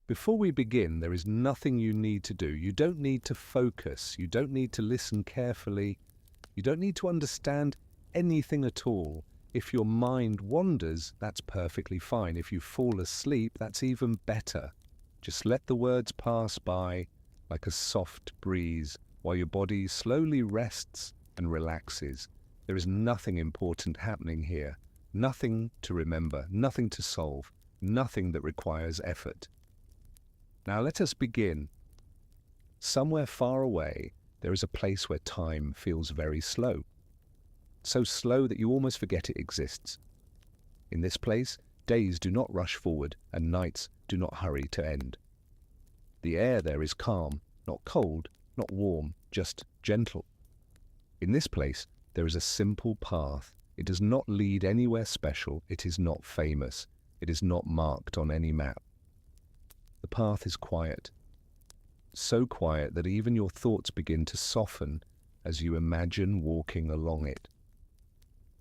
Before we begin, there is nothing you need to do. You don't need to focus. You don't need to listen carefully. You don't need to understand anything at all. If your mind wanders, that's perfectly fine. If you fall asleep, that's even better. Just let the words pass by like a soft breeze while your body slowly rests and relaxes. There is nothing important happening here. Nothing to remember, nothing to solve, nothing that requires effort. Now let us begin. Somewhere far away, there is a place where time feels very slow. So slow that you almost forget it exists. In this place, days do not rush forward and nights do not hurry to end. The air there is calm, not cold, not warm, just gentle. In this place, there is a simple path. It does not lead anywhere special. It is not famous. It is not marked on any map. The path is quiet. So quiet that even your thoughts begin to soften as you imagine walking along it.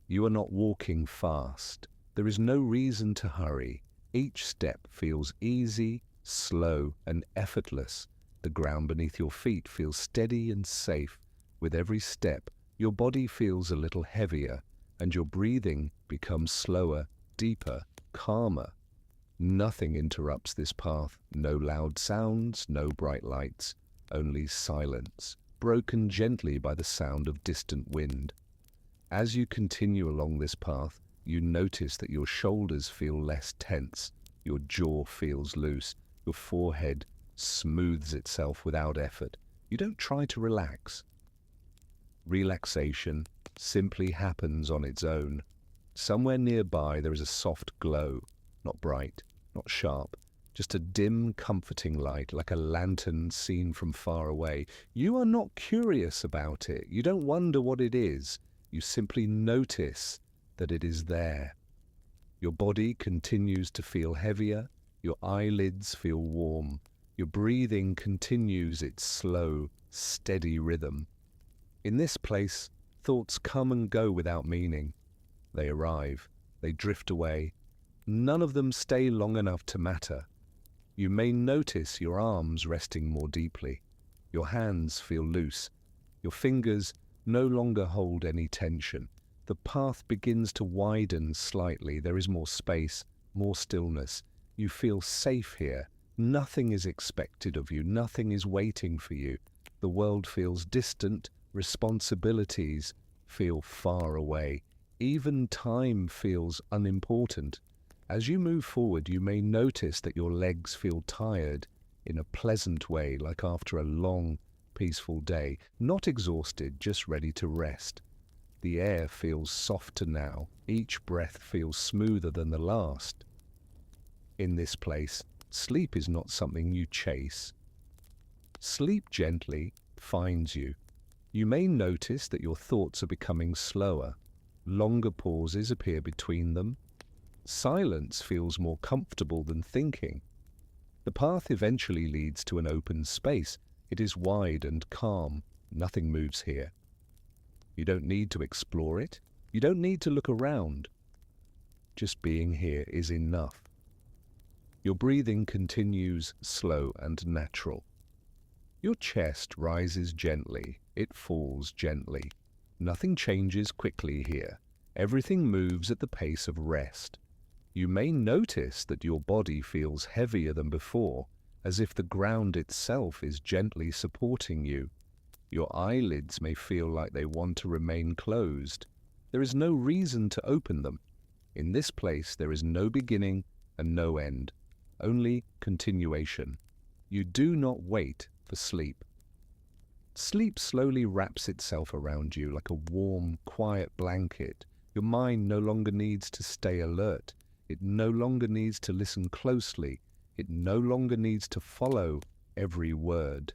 You are not walking fast. There is no reason to hurry. Each step feels easy, slow, and effortless. The ground beneath your feet feels steady and safe. With every step, your body feels a little heavier, and your breathing becomes slower, deeper, calmer. Nothing interrupts this path. No loud sounds, no bright lights, only silence, broken gently by the sound of distant wind. As you continue along this path, you notice that your shoulders feel less tense, your jaw feels loose, your forehead smooths itself without effort. You don't try to relax. Relaxation simply happens on its own. Somewhere nearby there is a soft glow, not bright, not sharp, just a dim, comforting light like a lantern seen from far away. You are not curious about it. You don't wonder what it is. You simply notice that it is there. Your body continues to feel heavier. Your eyelids feel warm. Your breathing continues its slow, steady rhythm. In this place, thoughts come and go without meaning. They arrive. They drift away. None of them stay long enough to matter. You may notice your arms resting more deeply. Your hands feel loose. Your fingers no longer hold any tension. The path begins to widen slightly. There is more space, more stillness. You feel safe here. Nothing is expected of you. Nothing is waiting for you. The world feels distant. Responsibilities feel far away. Even time feels unimportant. As you move forward, you may notice that your legs feel tired in a pleasant way, like after a long, peaceful day. Not exhausted, just ready to rest. The air feels softer now. Each breath feels smoother than the last. In this place, sleep is not something you chase. Sleep gently finds you. You may notice that your thoughts are becoming slower. Longer pauses appear between them. Silence feels more comfortable than thinking. The path eventually leads to an open space. It is wide and calm. Nothing moves here. You don't need to explore it. You don't need to look around. Just being here is enough. Your breathing continues slow and natural. Your chest rises gently. It falls gently. Nothing changes quickly here. Everything moves at the pace of rest. You may notice that your body feels heavier than before, as if the ground itself is gently supporting you. Your eyelids may feel like they want to remain closed. There is no reason to open them. In this place, there is no beginning and no end, only continuation. You do not wait for sleep. Sleep slowly wraps itself around you like a warm, quiet blanket. Your mind no longer needs to stay alert. It no longer needs to listen closely. It no longer needs to follow every word.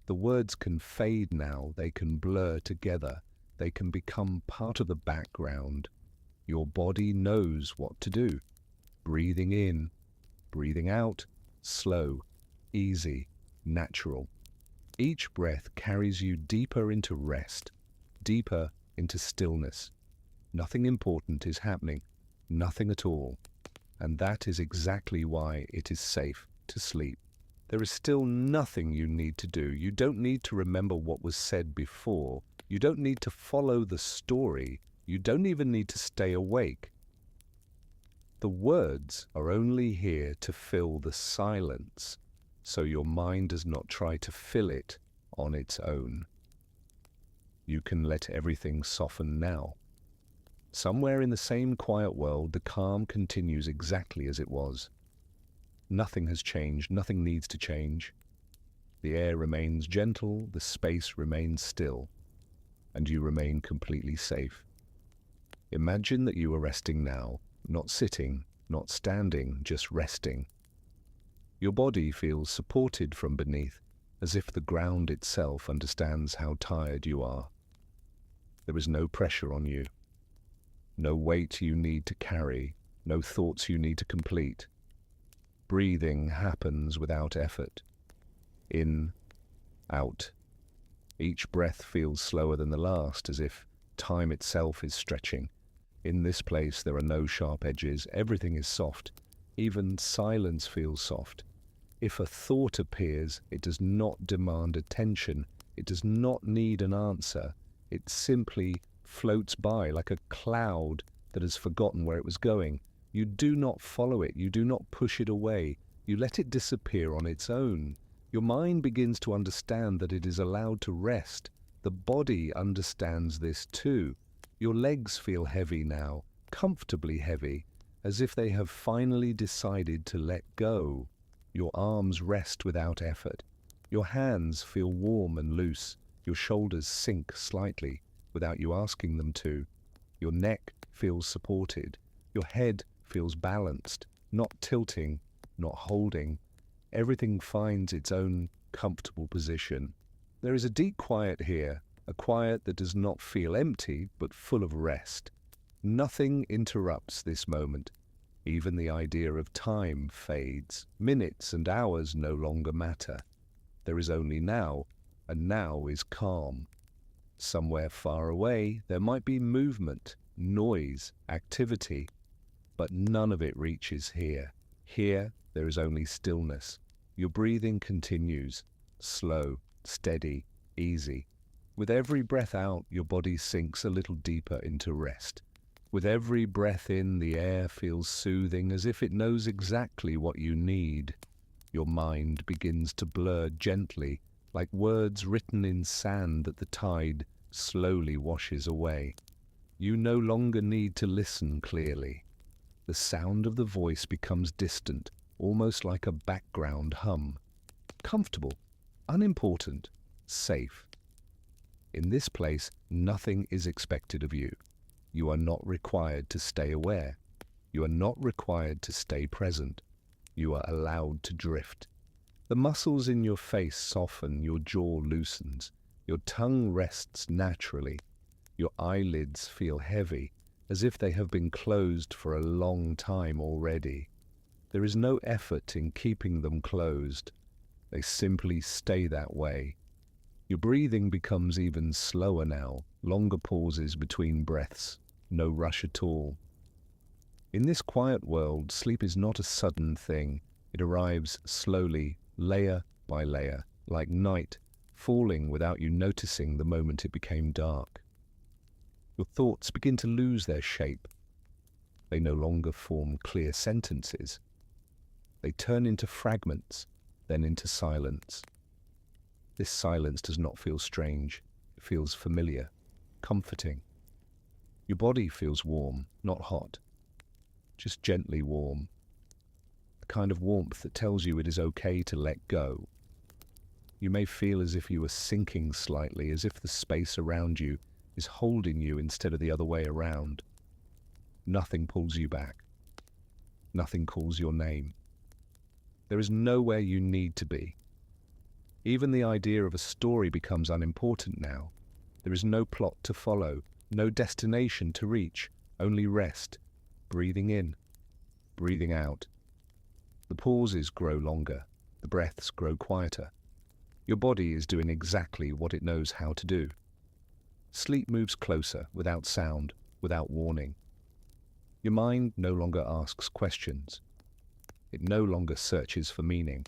The words can fade now. They can blur together. They can become part of the background. Your body knows what to do. Breathing in, breathing out, slow, easy, natural. Each breath carries you deeper into rest, deeper into stillness. Nothing important is happening, nothing at all. And that is exactly why it is safe to sleep. There is still nothing you need to do. You don't need to remember what was said before. You don't need to follow the story. You don't even need to stay awake. The words are only here to fill the silence, so your mind does not try to fill it on its own. You can let everything soften now. Somewhere in the same quiet world, the calm continues exactly as it was. Nothing has changed, nothing needs to change. The air remains gentle, the space remains still, and you remain completely safe. Imagine that you are resting now, not sitting, not standing, just resting. Your body feels supported from beneath, as if the ground itself understands how tired you are. There is no pressure on you, no weight you need to carry, no thoughts you need to complete. Breathing happens without effort. In, out. Each breath feels slower than the last, as if time itself is stretching. In this place there are no sharp edges, everything is soft. Even silence feels soft. If a thought appears, it does not demand attention, it does not need an answer. It simply floats by like a cloud that has forgotten where it was going. You do not follow it, you do not push it away, you let it disappear on its own. Your mind begins to understand that it is allowed to rest. The body understands this too. Your legs feel heavy now, comfortably heavy, as if they have finally decided to let go. Your arms rest without effort. Your hands feel warm and loose. Your shoulders sink slightly without you asking them to. Your neck feels supported. Your head feels balanced, not tilting, not holding. Everything finds its own comfortable position. There is a deep quiet here, a quiet that does not feel empty, but full of rest. Nothing interrupts this moment. Even the idea of time fades. Minutes and hours no longer matter. There is only now, and now is calm. Somewhere far away, there might be movement, noise, activity, but none of it reaches here. Here, there is only stillness. Your breathing continues, slow, steady, easy. With every breath out, your body sinks a little deeper into rest. With every breath in, the air feels soothing, as if it knows exactly what you need. Your mind begins to blur gently, like words written in sand that the tide slowly washes away. You no longer need to listen clearly. The sound of the voice becomes distant, almost like a background hum. Comfortable, unimportant, safe. In this place, nothing is expected of you. You are not required to stay aware. You are not required to stay present. You are allowed to drift. The muscles in your face soften, your jaw loosens, your tongue rests naturally. Your eyelids feel heavy, as if they have been closed for a long time already. There is no effort in keeping them closed. They simply stay that way. Your breathing becomes even slower now, longer pauses between breaths, no rush at all. In this quiet world, sleep is not a sudden thing. It arrives slowly, layer by layer, like night, falling without you noticing the moment it became dark. Your thoughts begin to lose their shape. They no longer form clear sentences. They turn into fragments, then into silence. This silence does not feel strange. It feels familiar, comforting. Your body feels warm, not hot, just gently warm. A kind of warmth that tells you it is okay to let go. You may feel as if you are sinking slightly, as if the space around you is holding you instead of the other way around. Nothing pulls you back. Nothing calls your name. There is nowhere you need to be. Even the idea of a story becomes unimportant now. There is no plot to follow, no destination to reach, only rest, breathing in, breathing out. The pauses grow longer, the breaths grow quieter. Your body is doing exactly what it knows how to do. Sleep moves closer, without sound, without warning. Your mind no longer asks questions. It no longer searches for meaning.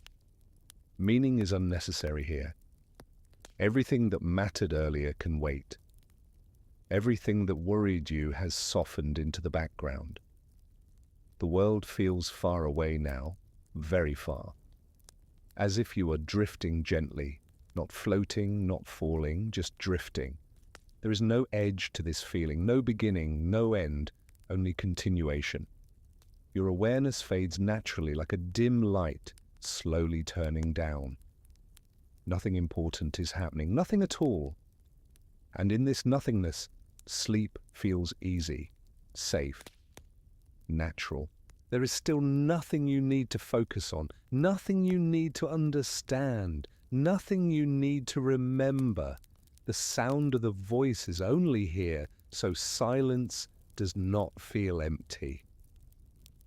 Meaning is unnecessary here. Everything that mattered earlier can wait. Everything that worried you has softened into the background. The world feels far away now, very far. As if you are drifting gently, not floating, not falling, just drifting. There is no edge to this feeling, no beginning, no end, only continuation. Your awareness fades naturally like a dim light slowly turning down. Nothing important is happening, nothing at all. And in this nothingness, sleep feels easy, safe, natural. There is still nothing you need to focus on, nothing you need to understand, nothing you need to remember. The sound of the voice is only here, so silence does not feel empty.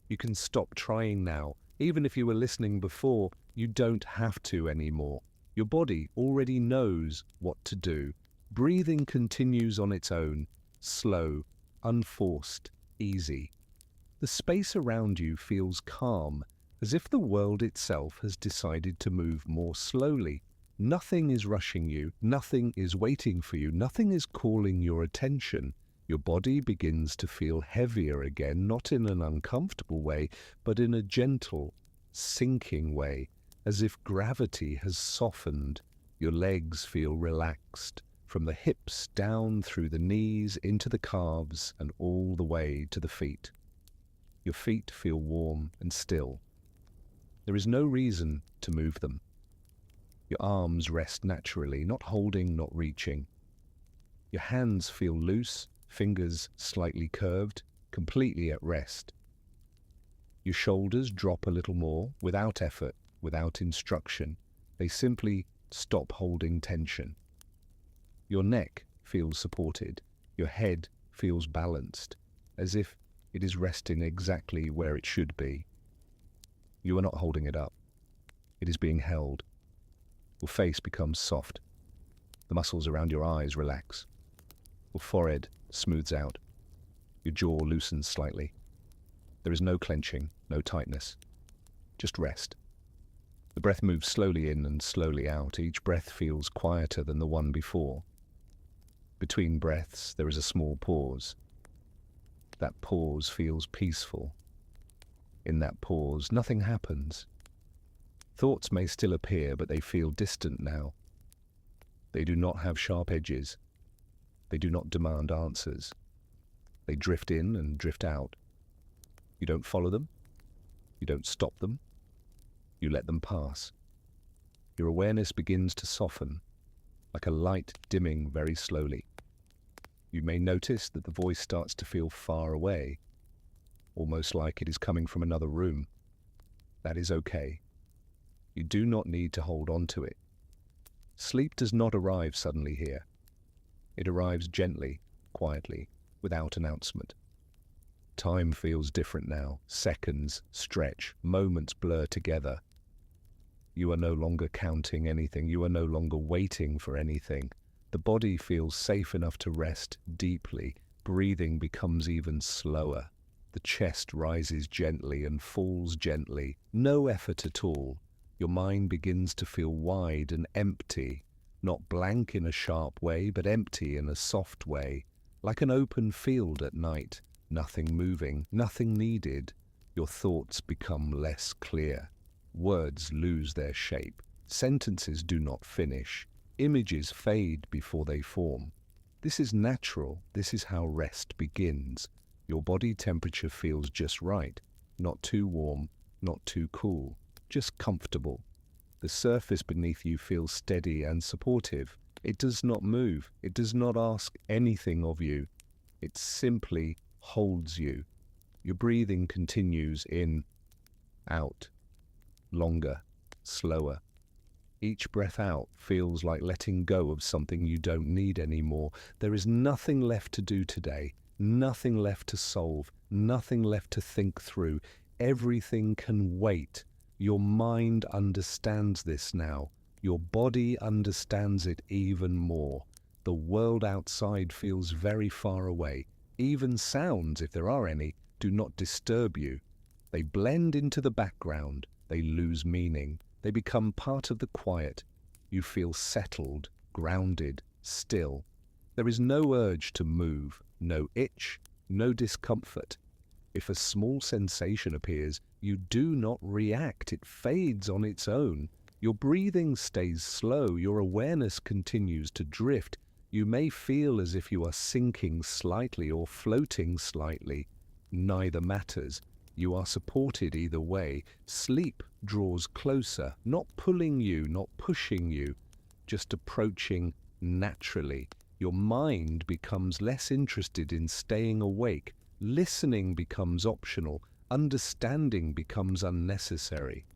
You can stop trying now. Even if you were listening before, you don't have to anymore. Your body already knows what to do. Breathing continues on its own, slow, unforced, easy. The space around you feels calm, as if the world itself has decided to move more slowly. Nothing is rushing you, nothing is waiting for you, nothing is calling your attention. Your body begins to feel heavier again, not in an uncomfortable way, but in a gentle, sinking way, as if gravity has softened. Your legs feel relaxed, from the hips down through the knees into the calves and all the way to the feet. Your feet feel warm and still. There is no reason to move them. Your arms rest naturally, not holding, not reaching. Your hands feel loose, fingers slightly curved, completely at rest. Your shoulders drop a little more, without effort, without instruction. They simply stop holding tension. Your neck feels supported. Your head feels balanced, as if it is resting exactly where it should be. You are not holding it up. It is being held. Your face becomes soft. The muscles around your eyes relax. Your forehead smooths out. Your jaw loosens slightly. There is no clenching, no tightness. Just rest. The breath moves slowly in and slowly out. Each breath feels quieter than the one before. Between breaths, there is a small pause. That pause feels peaceful. In that pause, nothing happens. Thoughts may still appear, but they feel distant now. They do not have sharp edges. They do not demand answers. They drift in and drift out. You don't follow them. You don't stop them. You let them pass. Your awareness begins to soften, like a light dimming very slowly. You may notice that the voice starts to feel far away, almost like it is coming from another room. That is okay. You do not need to hold on to it. Sleep does not arrive suddenly here. It arrives gently, quietly, without announcement. Time feels different now. Seconds stretch, moments blur together. You are no longer counting anything. You are no longer waiting for anything. The body feels safe enough to rest deeply. Breathing becomes even slower. The chest rises gently and falls gently. No effort at all. Your mind begins to feel wide and empty. Not blank in a sharp way, but empty in a soft way. Like an open field at night. Nothing moving, nothing needed. Your thoughts become less clear. Words lose their shape. Sentences do not finish. Images fade before they form. This is natural. This is how rest begins. Your body temperature feels just right. Not too warm, not too cool. Just comfortable. The surface beneath you feels steady and supportive. It does not move. It does not ask anything of you. It simply holds you. Your breathing continues in, out, longer, slower. Each breath out feels like letting go of something you don't need anymore. There is nothing left to do today, nothing left to solve, nothing left to think through. Everything can wait. Your mind understands this now. Your body understands it even more. The world outside feels very far away. Even sounds, if there are any, do not disturb you. They blend into the background. They lose meaning. They become part of the quiet. You feel settled, grounded, still. There is no urge to move, no itch, no discomfort. If a small sensation appears, you do not react. It fades on its own. Your breathing stays slow. Your awareness continues to drift. You may feel as if you are sinking slightly or floating slightly. Neither matters. You are supported either way. Sleep draws closer, not pulling you, not pushing you, just approaching naturally. Your mind becomes less interested in staying awake. Listening becomes optional. Understanding becomes unnecessary.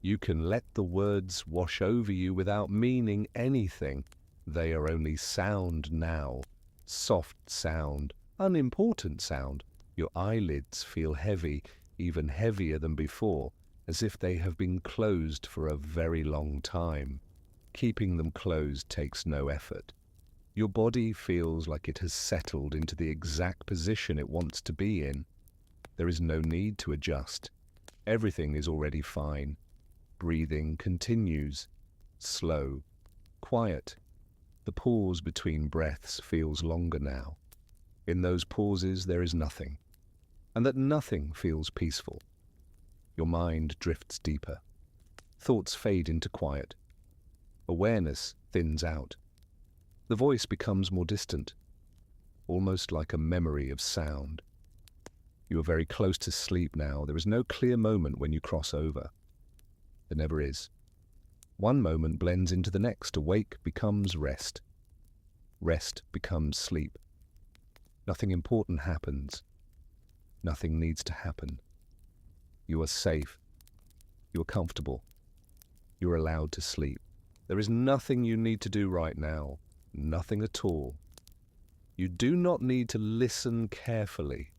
You can let the words wash over you without meaning anything. They are only sound now. Soft sound, unimportant sound. Your eyelids feel heavy, even heavier than before, as if they have been closed for a very long time. Keeping them closed takes no effort. Your body feels like it has settled into the exact position it wants to be in. There is no need to adjust. Everything is already fine. Breathing continues. Slow. Quiet. The pause between breaths feels longer now. In those pauses there is nothing. And that nothing feels peaceful. Your mind drifts deeper. Thoughts fade into quiet. Awareness thins out. The voice becomes more distant, almost like a memory of sound. You are very close to sleep now. There is no clear moment when you cross over. There never is. One moment blends into the next. Awake becomes rest. Rest becomes sleep. Nothing important happens. Nothing needs to happen. You are safe. You are comfortable. You are allowed to sleep. There is nothing you need to do right now. Nothing at all. You do not need to listen carefully.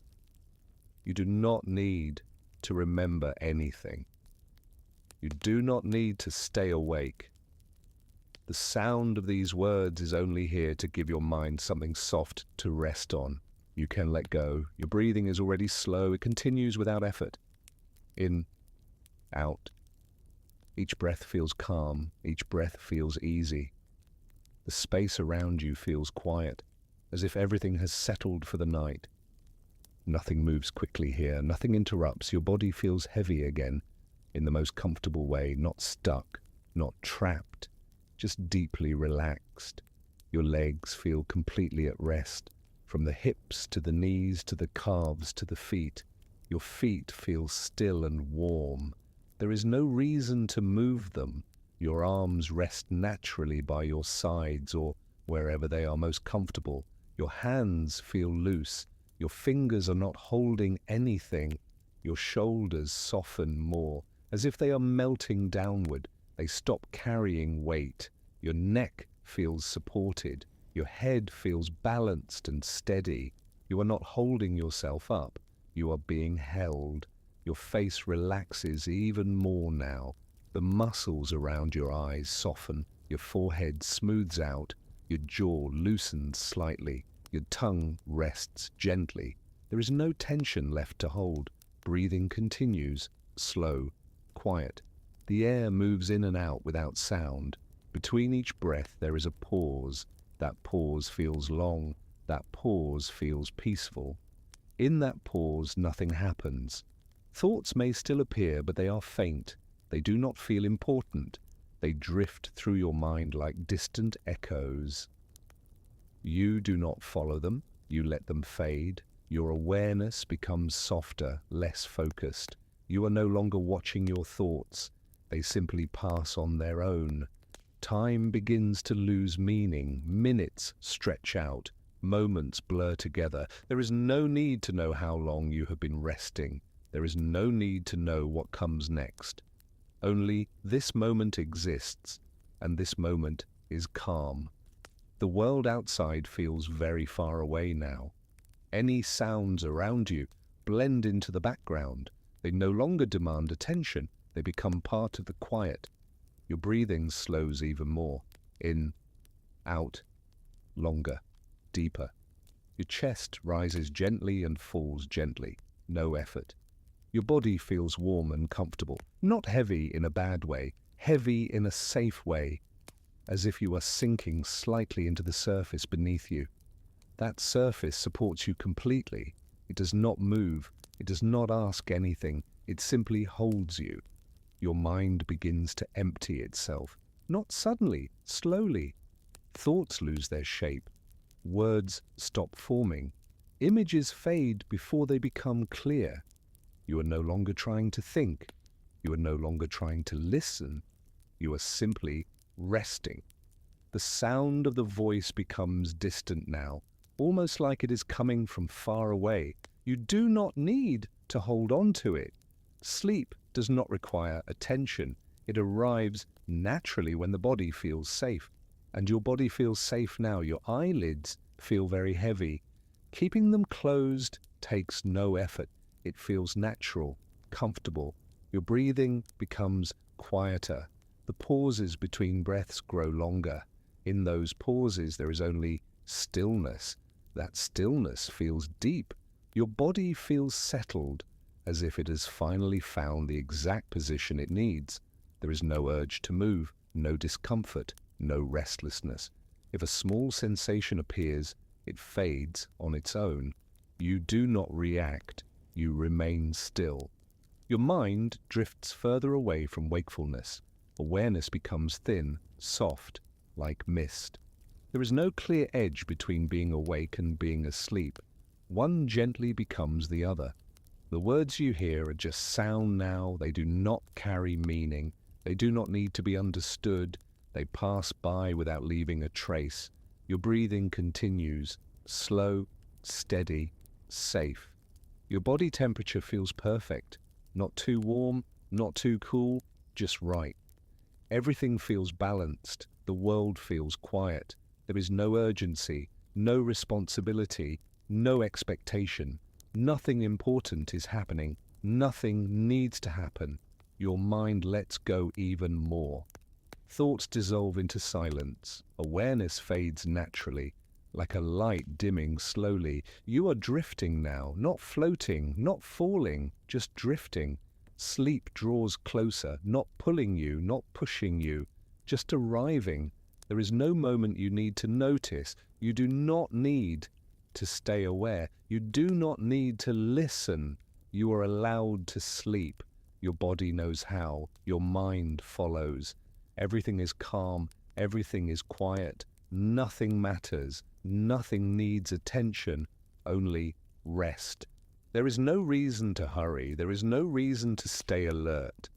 You do not need to remember anything. You do not need to stay awake. The sound of these words is only here to give your mind something soft to rest on. You can let go. Your breathing is already slow. It continues without effort. In, out. Each breath feels calm. Each breath feels easy. The space around you feels quiet, as if everything has settled for the night. Nothing moves quickly here. Nothing interrupts. Your body feels heavy again, in the most comfortable way, not stuck, not trapped, just deeply relaxed. Your legs feel completely at rest, from the hips to the knees to the calves to the feet. Your feet feel still and warm. There is no reason to move them. Your arms rest naturally by your sides or wherever they are most comfortable. Your hands feel loose. Your fingers are not holding anything. Your shoulders soften more, as if they are melting downward. They stop carrying weight. Your neck feels supported. Your head feels balanced and steady. You are not holding yourself up. You are being held. Your face relaxes even more now. The muscles around your eyes soften. Your forehead smooths out. Your jaw loosens slightly. Your tongue rests gently. There is no tension left to hold. Breathing continues, slow, quiet. The air moves in and out without sound. Between each breath there is a pause. That pause feels long. That pause feels peaceful. In that pause nothing happens. Thoughts may still appear, but they are faint. They do not feel important. They drift through your mind like distant echoes. You do not follow them. You let them fade. Your awareness becomes softer, less focused. You are no longer watching your thoughts. They simply pass on their own. Time begins to lose meaning. Minutes stretch out. Moments blur together. There is no need to know how long you have been resting. There is no need to know what comes next. Only this moment exists, and this moment is calm. The world outside feels very far away now. Any sounds around you blend into the background. They no longer demand attention. They become part of the quiet. Your breathing slows even more. In, out, longer, deeper. Your chest rises gently and falls gently. No effort. Your body feels warm and comfortable. Not heavy in a bad way. heavy in a safe way, as if you are sinking slightly into the surface beneath you. That surface supports you completely. It does not move. It does not ask anything. It simply holds you. Your mind begins to empty itself. Not suddenly, slowly. Thoughts lose their shape. Words stop forming. Images fade before they become clear. You are no longer trying to think. You are no longer trying to listen. You are simply resting. The sound of the voice becomes distant now, almost like it is coming from far away. You do not need to hold on to it. Sleep does not require attention. It arrives naturally when the body feels safe. And your body feels safe now. Your eyelids feel very heavy. Keeping them closed takes no effort. It feels natural, comfortable. Your breathing becomes quieter. The pauses between breaths grow longer. In those pauses, there is only stillness. That stillness feels deep. Your body feels settled, as if it has finally found the exact position it needs. There is no urge to move, no discomfort, no restlessness. If a small sensation appears, it fades on its own. You do not react. You remain still. Your mind drifts further away from wakefulness. Awareness becomes thin, soft, like mist. There is no clear edge between being awake and being asleep. One gently becomes the other. The words you hear are just sound now. They do not carry meaning. They do not need to be understood. They pass by without leaving a trace. Your breathing continues, slow, steady, safe. Your body temperature feels perfect. Not too warm, not too cool, just right. Everything feels balanced. The world feels quiet. There is no urgency, no responsibility, no expectation. Nothing important is happening. Nothing needs to happen. Your mind lets go even more. Thoughts dissolve into silence. Awareness fades naturally, like a light dimming slowly. You are drifting now, not floating, not falling, just drifting. Sleep draws closer, not pulling you, not pushing you, just arriving. There is no moment you need to notice. You do not need to stay aware. You do not need to listen. You are allowed to sleep. Your body knows how. Your mind follows. Everything is calm. Everything is quiet. Nothing matters. Nothing needs attention. Only rest. There is no reason to hurry. There is no reason to stay alert.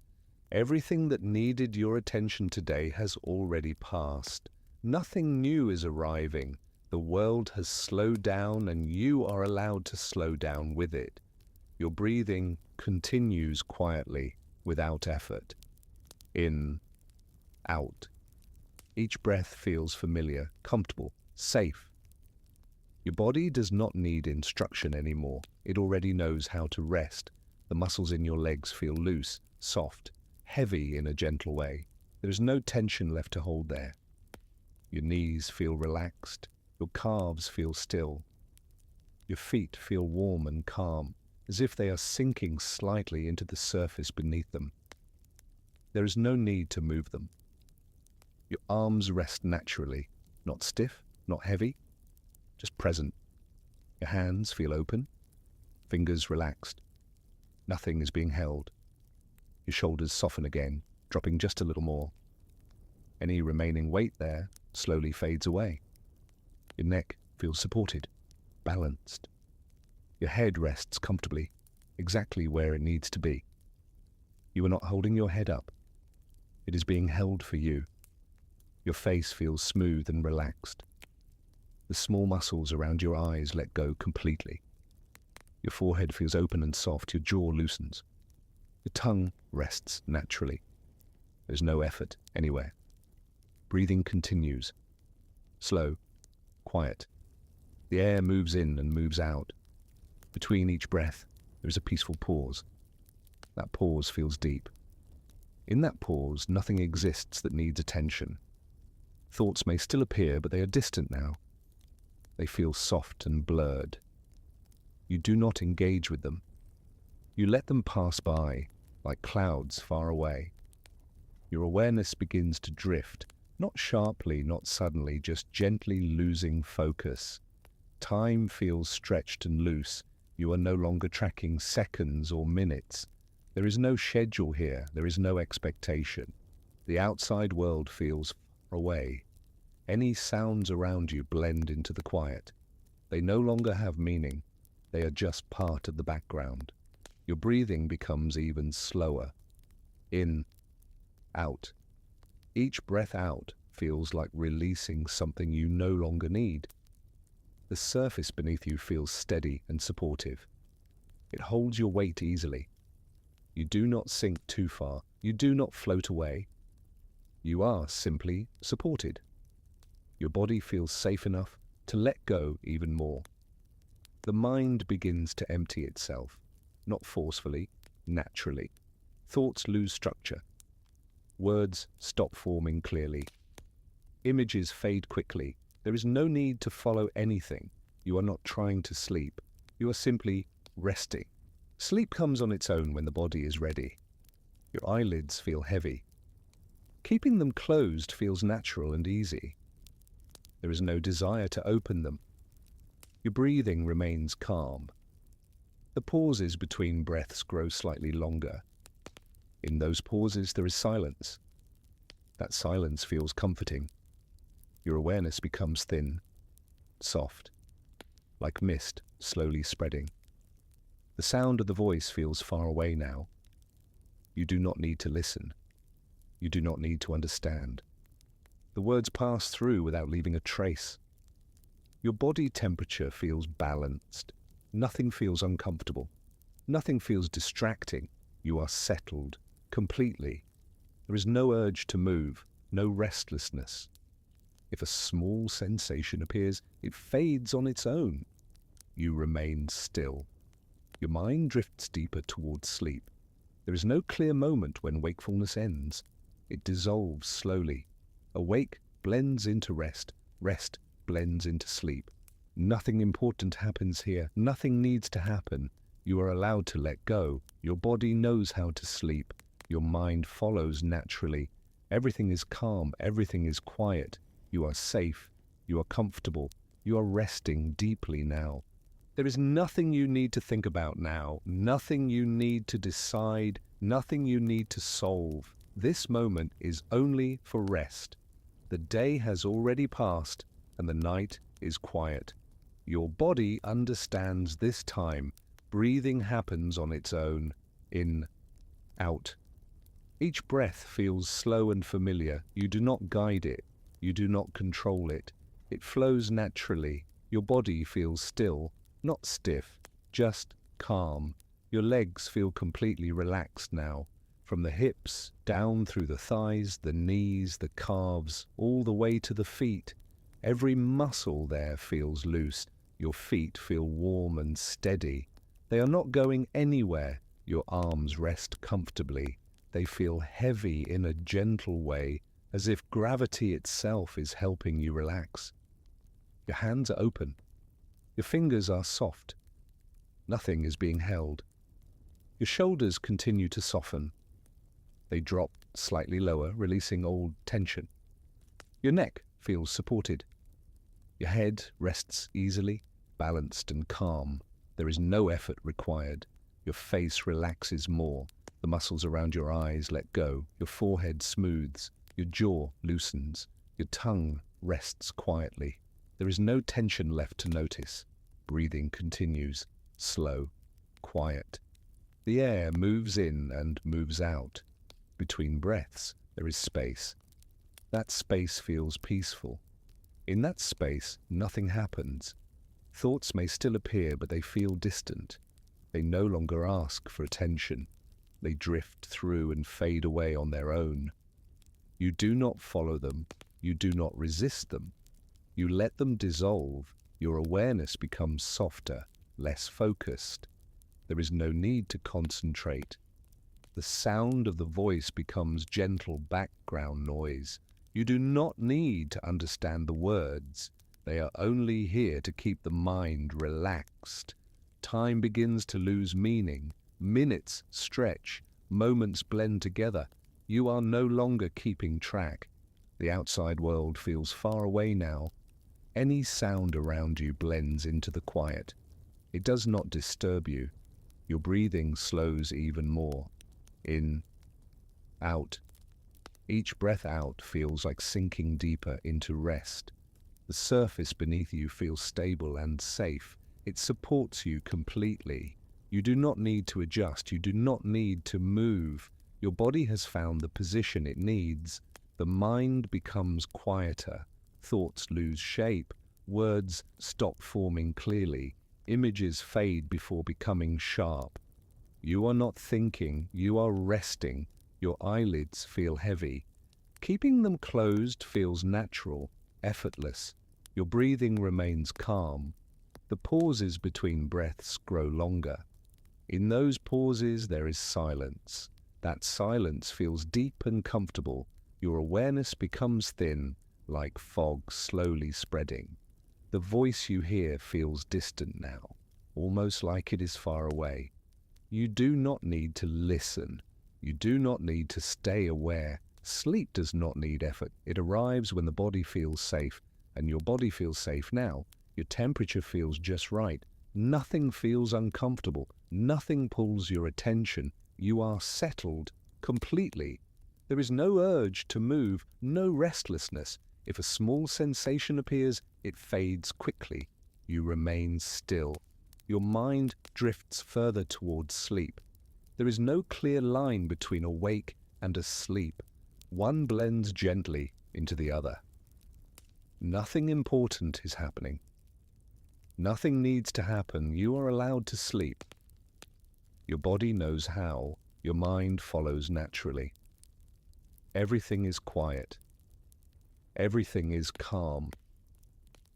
Everything that needed your attention today has already passed. Nothing new is arriving. The world has slowed down and you are allowed to slow down with it. Your breathing continues quietly, without effort. In, out. Each breath feels familiar, comfortable, safe. Your body does not need instruction anymore. It already knows how to rest. The muscles in your legs feel loose, soft, heavy in a gentle way. There is no tension left to hold there. Your knees feel relaxed. Your calves feel still. Your feet feel warm and calm, as if they are sinking slightly into the surface beneath them. There is no need to move them. Your arms rest naturally, not stiff, not heavy, just present. Your hands feel open, fingers relaxed. Nothing is being held. Your shoulders soften again, dropping just a little more. Any remaining weight there slowly fades away. Your neck feels supported, balanced. Your head rests comfortably, exactly where it needs to be. You are not holding your head up. It is being held for you. Your face feels smooth and relaxed. The small muscles around your eyes let go completely. Your forehead feels open and soft. Your jaw loosens. Your tongue rests naturally. There's no effort anywhere. Breathing continues. Slow, quiet. The air moves in and moves out. Between each breath, there is a peaceful pause. That pause feels deep. In that pause, nothing exists that needs attention. Thoughts may still appear, but they are distant now. They feel soft and blurred. You do not engage with them. You let them pass by, like clouds far away. Your awareness begins to drift, not sharply, not suddenly, just gently losing focus. Time feels stretched and loose. You are no longer tracking seconds or minutes. There is no schedule here. There is no expectation. The outside world feels far away. Any sounds around you blend into the quiet. They no longer have meaning. They are just part of the background. Your breathing becomes even slower. In, out. Each breath out feels like releasing something you no longer need. The surface beneath you feels steady and supportive. It holds your weight easily. You do not sink too far. You do not float away. You are simply supported. Your body feels safe enough to let go even more. The mind begins to empty itself, not forcefully, naturally. Thoughts lose structure. Words stop forming clearly. Images fade quickly. There is no need to follow anything. You are not trying to sleep. You are simply resting. Sleep comes on its own when the body is ready. Your eyelids feel heavy. Keeping them closed feels natural and easy. There is no desire to open them. Your breathing remains calm. The pauses between breaths grow slightly longer. In those pauses, there is silence. That silence feels comforting. Your awareness becomes thin, soft, like mist slowly spreading. The sound of the voice feels far away now. You do not need to listen. You do not need to understand. The words pass through without leaving a trace. Your body temperature feels balanced. Nothing feels uncomfortable. Nothing feels distracting. You are settled completely. There is no urge to move, no restlessness. If a small sensation appears, it fades on its own. You remain still. Your mind drifts deeper towards sleep. There is no clear moment when wakefulness ends. It dissolves slowly. Awake blends into rest. Rest blends into sleep. Nothing important happens here. Nothing needs to happen. You are allowed to let go. Your body knows how to sleep. Your mind follows naturally. Everything is calm. Everything is quiet. You are safe. You are comfortable. You are resting deeply now. There is nothing you need to think about now. Nothing you need to decide. Nothing you need to solve. This moment is only for rest. The day has already passed and the night is quiet. Your body understands this time. Breathing happens on its own. In, out. Each breath feels slow and familiar. You do not guide it. You do not control it. It flows naturally. Your body feels still, not stiff, just calm. Your legs feel completely relaxed now. From the hips, down through the thighs, the knees, the calves, all the way to the feet. Every muscle there feels loose. Your feet feel warm and steady. They are not going anywhere. Your arms rest comfortably. They feel heavy in a gentle way, as if gravity itself is helping you relax. Your hands are open. Your fingers are soft. Nothing is being held. Your shoulders continue to soften. They drop slightly lower, releasing old tension. Your neck feels supported. Your head rests easily, balanced and calm. There is no effort required. Your face relaxes more. The muscles around your eyes let go. Your forehead smooths. Your jaw loosens. Your tongue rests quietly. There is no tension left to notice. Breathing continues, slow, quiet. The air moves in and moves out. Between breaths, there is space. That space feels peaceful. In that space, nothing happens. Thoughts may still appear, but they feel distant. They no longer ask for attention. They drift through and fade away on their own. You do not follow them. You do not resist them. You let them dissolve. Your awareness becomes softer, less focused. There is no need to concentrate. The sound of the voice becomes gentle background noise. You do not need to understand the words. They are only here to keep the mind relaxed. Time begins to lose meaning. Minutes stretch. Moments blend together. You are no longer keeping track. The outside world feels far away now. Any sound around you blends into the quiet. It does not disturb you. Your breathing slows even more. In, out. Each breath out feels like sinking deeper into rest. The surface beneath you feels stable and safe. It supports you completely. You do not need to adjust. You do not need to move. Your body has found the position it needs. The mind becomes quieter. Thoughts lose shape. Words stop forming clearly. Images fade before becoming sharp. You are not thinking. You are resting. Your eyelids feel heavy. Keeping them closed feels natural, effortless. Your breathing remains calm. The pauses between breaths grow longer. In those pauses there is silence. That silence feels deep and comfortable. Your awareness becomes thin, like fog slowly spreading. The voice you hear feels distant now, almost like it is far away. You do not need to listen. You do not need to stay aware. Sleep does not need effort. It arrives when the body feels safe, and your body feels safe now. Your temperature feels just right. Nothing feels uncomfortable. Nothing pulls your attention. You are settled completely. There is no urge to move, no restlessness. If a small sensation appears, it fades quickly. You remain still. Your mind drifts further towards sleep. There is no clear line between awake and asleep. One blends gently into the other. Nothing important is happening. Nothing needs to happen. You are allowed to sleep. Your body knows how. Your mind follows naturally. Everything is quiet. Everything is calm.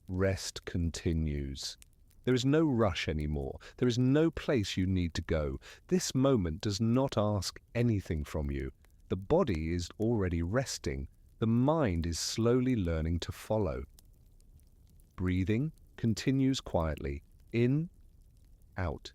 Rest continues. There is no rush anymore. There is no place you need to go. This moment does not ask anything from you. The body is already resting. The mind is slowly learning to follow. Breathing continues quietly. In, out.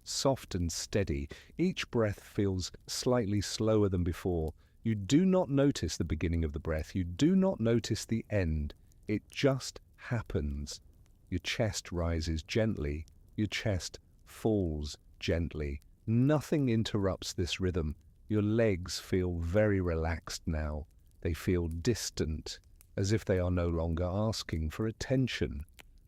Soft and steady. Each breath feels slightly slower than before. You do not notice the beginning of the breath. You do not notice the end. It just happens. Your chest rises gently. Your chest falls gently. Nothing interrupts this rhythm. Your legs feel very relaxed now. They feel distant, as if they are no longer asking for attention.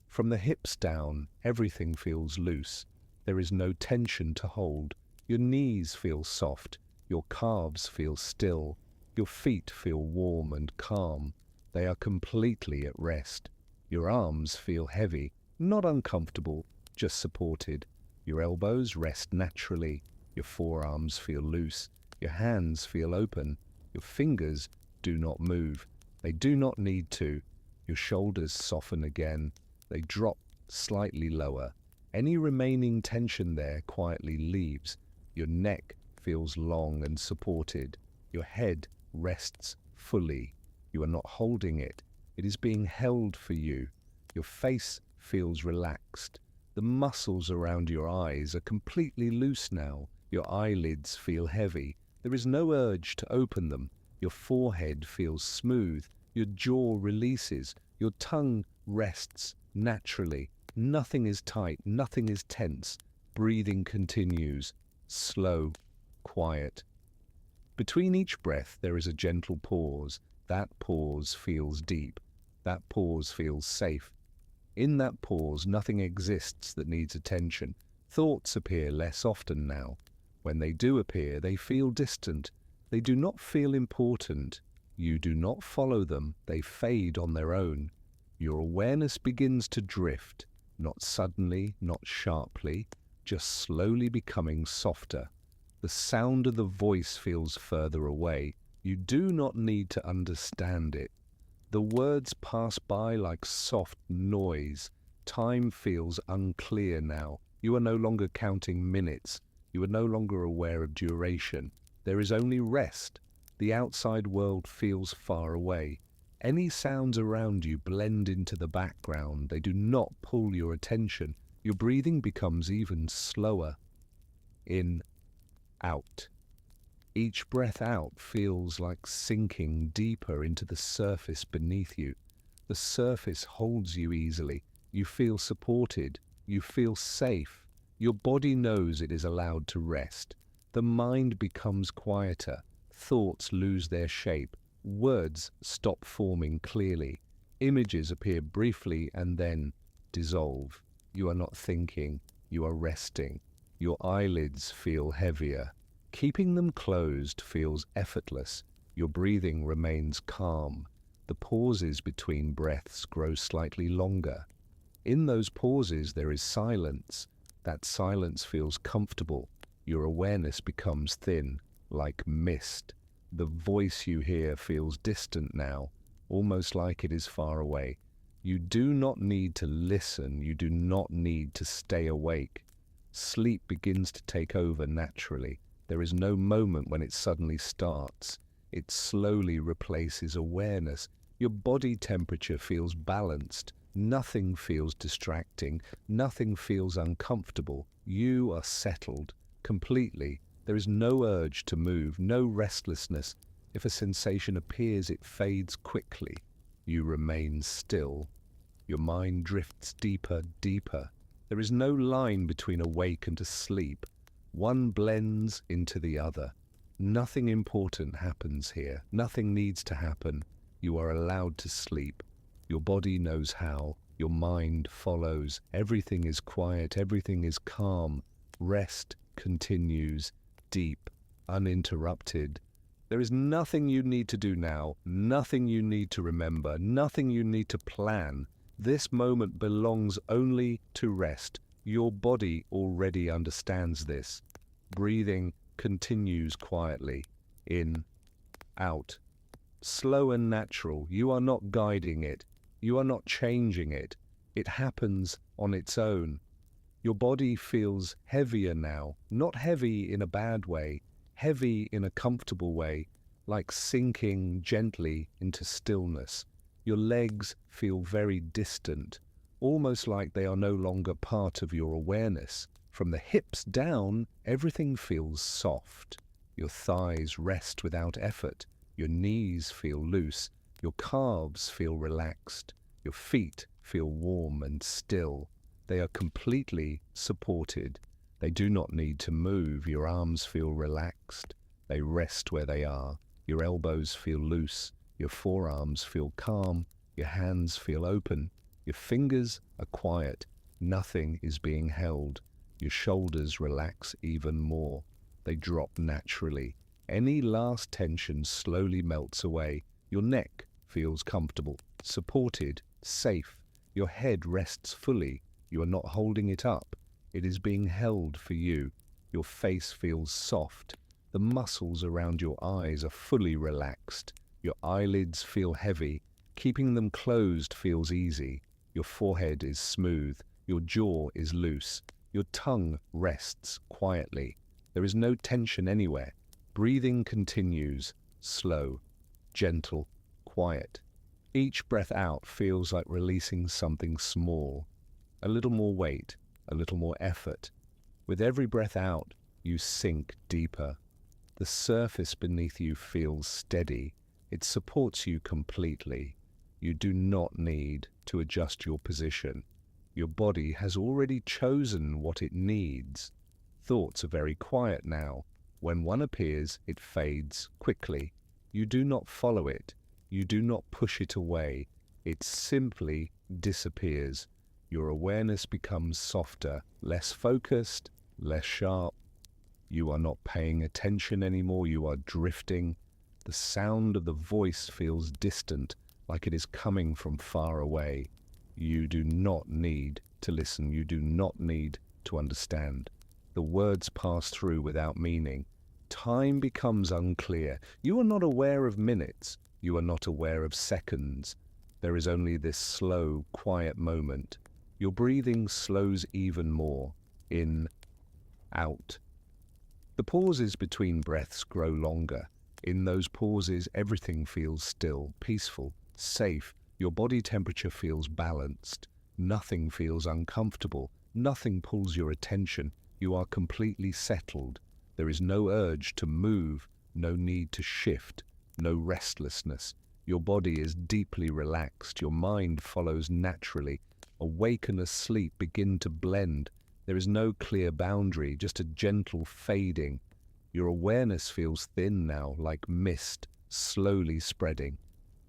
From the hips down, everything feels loose. There is no tension to hold. Your knees feel soft. Your calves feel still. Your feet feel warm and calm. They are completely at rest. Your arms feel heavy, not uncomfortable, just supported. Your elbows rest naturally. Your forearms feel loose. Your hands feel open. Your fingers do not move. They do not need to. Your shoulders soften again. They drop slightly lower. Any remaining tension there quietly leaves. Your neck feels long and supported. Your head rests fully. You are not holding it. It is being held for you. Your face feels relaxed. The muscles around your eyes are completely loose now. Your eyelids feel heavy. There is no urge to open them. Your forehead feels smooth. Your jaw releases. Your tongue rests naturally. Nothing is tight. Nothing is tense. Breathing continues. Slow, quiet. Between each breath there is a gentle pause. That pause feels deep. That pause feels safe. In that pause nothing exists that needs attention. Thoughts appear less often now. When they do appear, they feel distant. They do not feel important. You do not follow them. They fade on their own. Your awareness begins to drift, not suddenly, not sharply, just slowly becoming softer. The sound of the voice feels further away. You do not need to understand it. The words pass by like soft noise. Time feels unclear now. You are no longer counting minutes. You are no longer aware of duration. There is only rest. The outside world feels far away. Any sounds around you blend into the background. They do not pull your attention. Your breathing becomes even slower. In, out. Each breath out feels like sinking deeper into the surface beneath you. The surface holds you easily. You feel supported. You feel safe. Your body knows it is allowed to rest. The mind becomes quieter. Thoughts lose their shape. Words stop forming clearly. Images appear briefly and then dissolve. You are not thinking. You are resting. Your eyelids feel heavier. Keeping them closed feels effortless. Your breathing remains calm. The pauses between breaths grow slightly longer. In those pauses there is silence. That silence feels comfortable. Your awareness becomes thin, like mist. The voice you hear feels distant now, almost like it is far away. You do not need to listen. You do not need to stay awake. Sleep begins to take over naturally. There is no moment when it suddenly starts. It slowly replaces awareness. Your body temperature feels balanced. Nothing feels distracting. Nothing feels uncomfortable. You are settled completely. There is no urge to move, no restlessness. If a sensation appears, it fades quickly. You remain still. Your mind drifts deeper, deeper. There is no line between awake and asleep. One blends into the other. Nothing important happens here. Nothing needs to happen. You are allowed to sleep. Your body knows how. Your mind follows. Everything is quiet. Everything is calm. Rest continues, deep, uninterrupted. There is nothing you need to do now. Nothing you need to remember. Nothing you need to plan. This moment belongs only to rest. Your body already understands this. Breathing continues quietly. In, out. Slow and natural. You are not guiding it. You are not changing it. It happens on its own. Your body feels heavier now. Not heavy in a bad way. Heavy in a comfortable way. Like sinking gently into stillness. Your legs feel very distant, almost like they are no longer part of your awareness. From the hips down, everything feels soft. Your thighs rest without effort. Your knees feel loose. Your calves feel relaxed. Your feet feel warm and still. They are completely supported. They do not need to move. Your arms feel relaxed. They rest where they are. Your elbows feel loose. Your forearms feel calm. Your hands feel open. Your fingers are quiet. Nothing is being held. Your shoulders relax even more. They drop naturally. Any last tension slowly melts away. Your neck feels comfortable, supported, safe. Your head rests fully. You are not holding it up. It is being held for you. Your face feels soft. The muscles around your eyes are fully relaxed. Your eyelids feel heavy. Keeping them closed feels easy. Your forehead is smooth. Your jaw is loose. Your tongue rests quietly. There is no tension anywhere. Breathing continues, slow, gentle, quiet. Each breath out feels like releasing something small. A little more weight, a little more effort. With every breath out, you sink deeper. The surface beneath you feels steady. It supports you completely. You do not need to adjust your position. Your body has already chosen what it needs. Thoughts are very quiet now. When one appears, it fades quickly. You do not follow it. You do not push it away. It simply disappears. Your awareness becomes softer, less focused, less sharp. You are not paying attention anymore. You are drifting. The sound of the voice feels distant, like it is coming from far away. You do not need to listen. You do not need to understand. The words pass through without meaning. Time becomes unclear. You are not aware of minutes. You are not aware of seconds. There is only this slow, quiet moment. Your breathing slows even more. In, out. The pauses between breaths grow longer. In those pauses, everything feels still, peaceful, safe. Your body temperature feels balanced. Nothing feels uncomfortable. Nothing pulls your attention. You are completely settled. There is no urge to move, no need to shift, no restlessness. Your body is deeply relaxed, your mind follows naturally. Awake and asleep begin to blend. There is no clear boundary, just a gentle fading. Your awareness feels thin now, like mist, slowly spreading.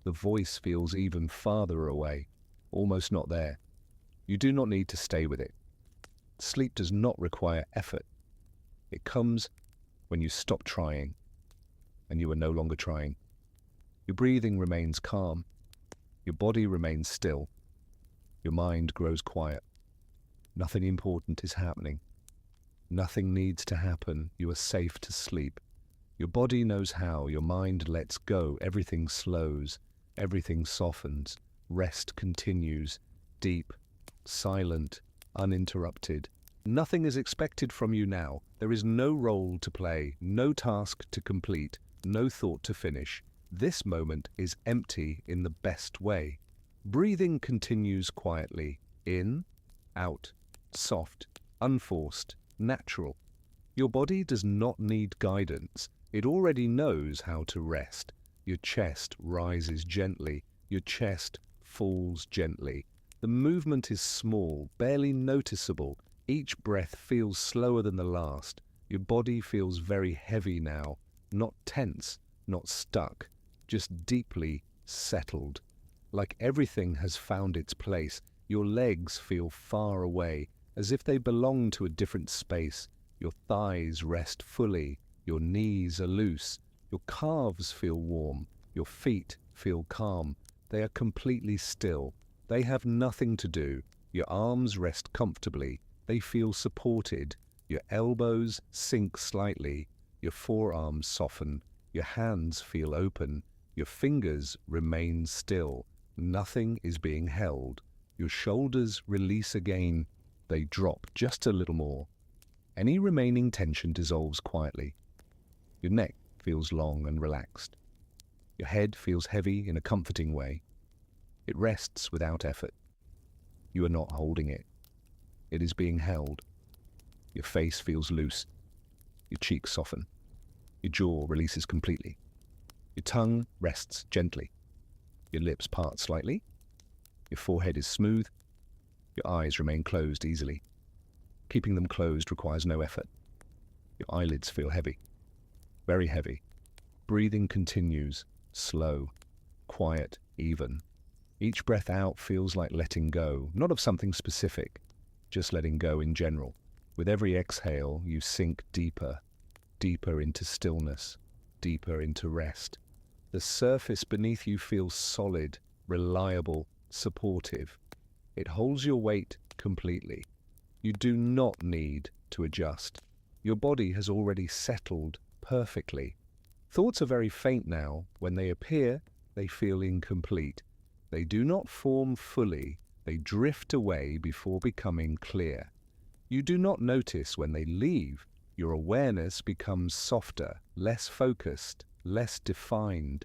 The voice feels even farther away, almost not there. You do not need to stay with it. Sleep does not require effort. It comes when you stop trying, and you are no longer trying. Your breathing remains calm. Your body remains still. Your mind grows quiet. Nothing important is happening. Nothing needs to happen. You are safe to sleep. Your body knows how. Your mind lets go. Everything slows. Everything softens. Rest continues. Deep, silent, uninterrupted. Nothing is expected from you now. There is no role to play, no task to complete, no thought to finish. This moment is empty in the best way. Breathing continues quietly. In, out, soft, unforced, natural. Your body does not need guidance. It already knows how to rest. Your chest rises gently. Your chest falls gently. The movement is small, barely noticeable. Each breath feels slower than the last. Your body feels very heavy now, not tense, not stuck, just deeply settled. Like everything has found its place, your legs feel far away, as if they belong to a different space. Your thighs rest fully, your knees are loose, your calves feel warm, your feet feel calm. They are completely still. They have nothing to do. Your arms rest comfortably. They feel supported. Your elbows sink slightly. Your forearms soften. Your hands feel open. Your fingers remain still. Nothing is being held. Your shoulders release again. They drop just a little more. Any remaining tension dissolves quietly. Your neck feels long and relaxed. Your head feels heavy in a comforting way. It rests without effort. You are not holding it. It is being held. Your face feels loose. Your cheeks soften. Your jaw releases completely. Your tongue rests gently. Your lips part slightly. Your forehead is smooth. Your eyes remain closed easily. Keeping them closed requires no effort. Your eyelids feel heavy. Very heavy. Breathing continues, slow, quiet, even. Each breath out feels like letting go, not of something specific, just letting go in general. With every exhale, you sink deeper, deeper into stillness, deeper into rest. The surface beneath you feels solid, reliable, supportive. It holds your weight completely. You do not need to adjust. Your body has already settled perfectly. Thoughts are very faint now. When they appear, they feel incomplete. They do not form fully. They drift away before becoming clear. You do not notice when they leave. Your awareness becomes softer, less focused, less defined.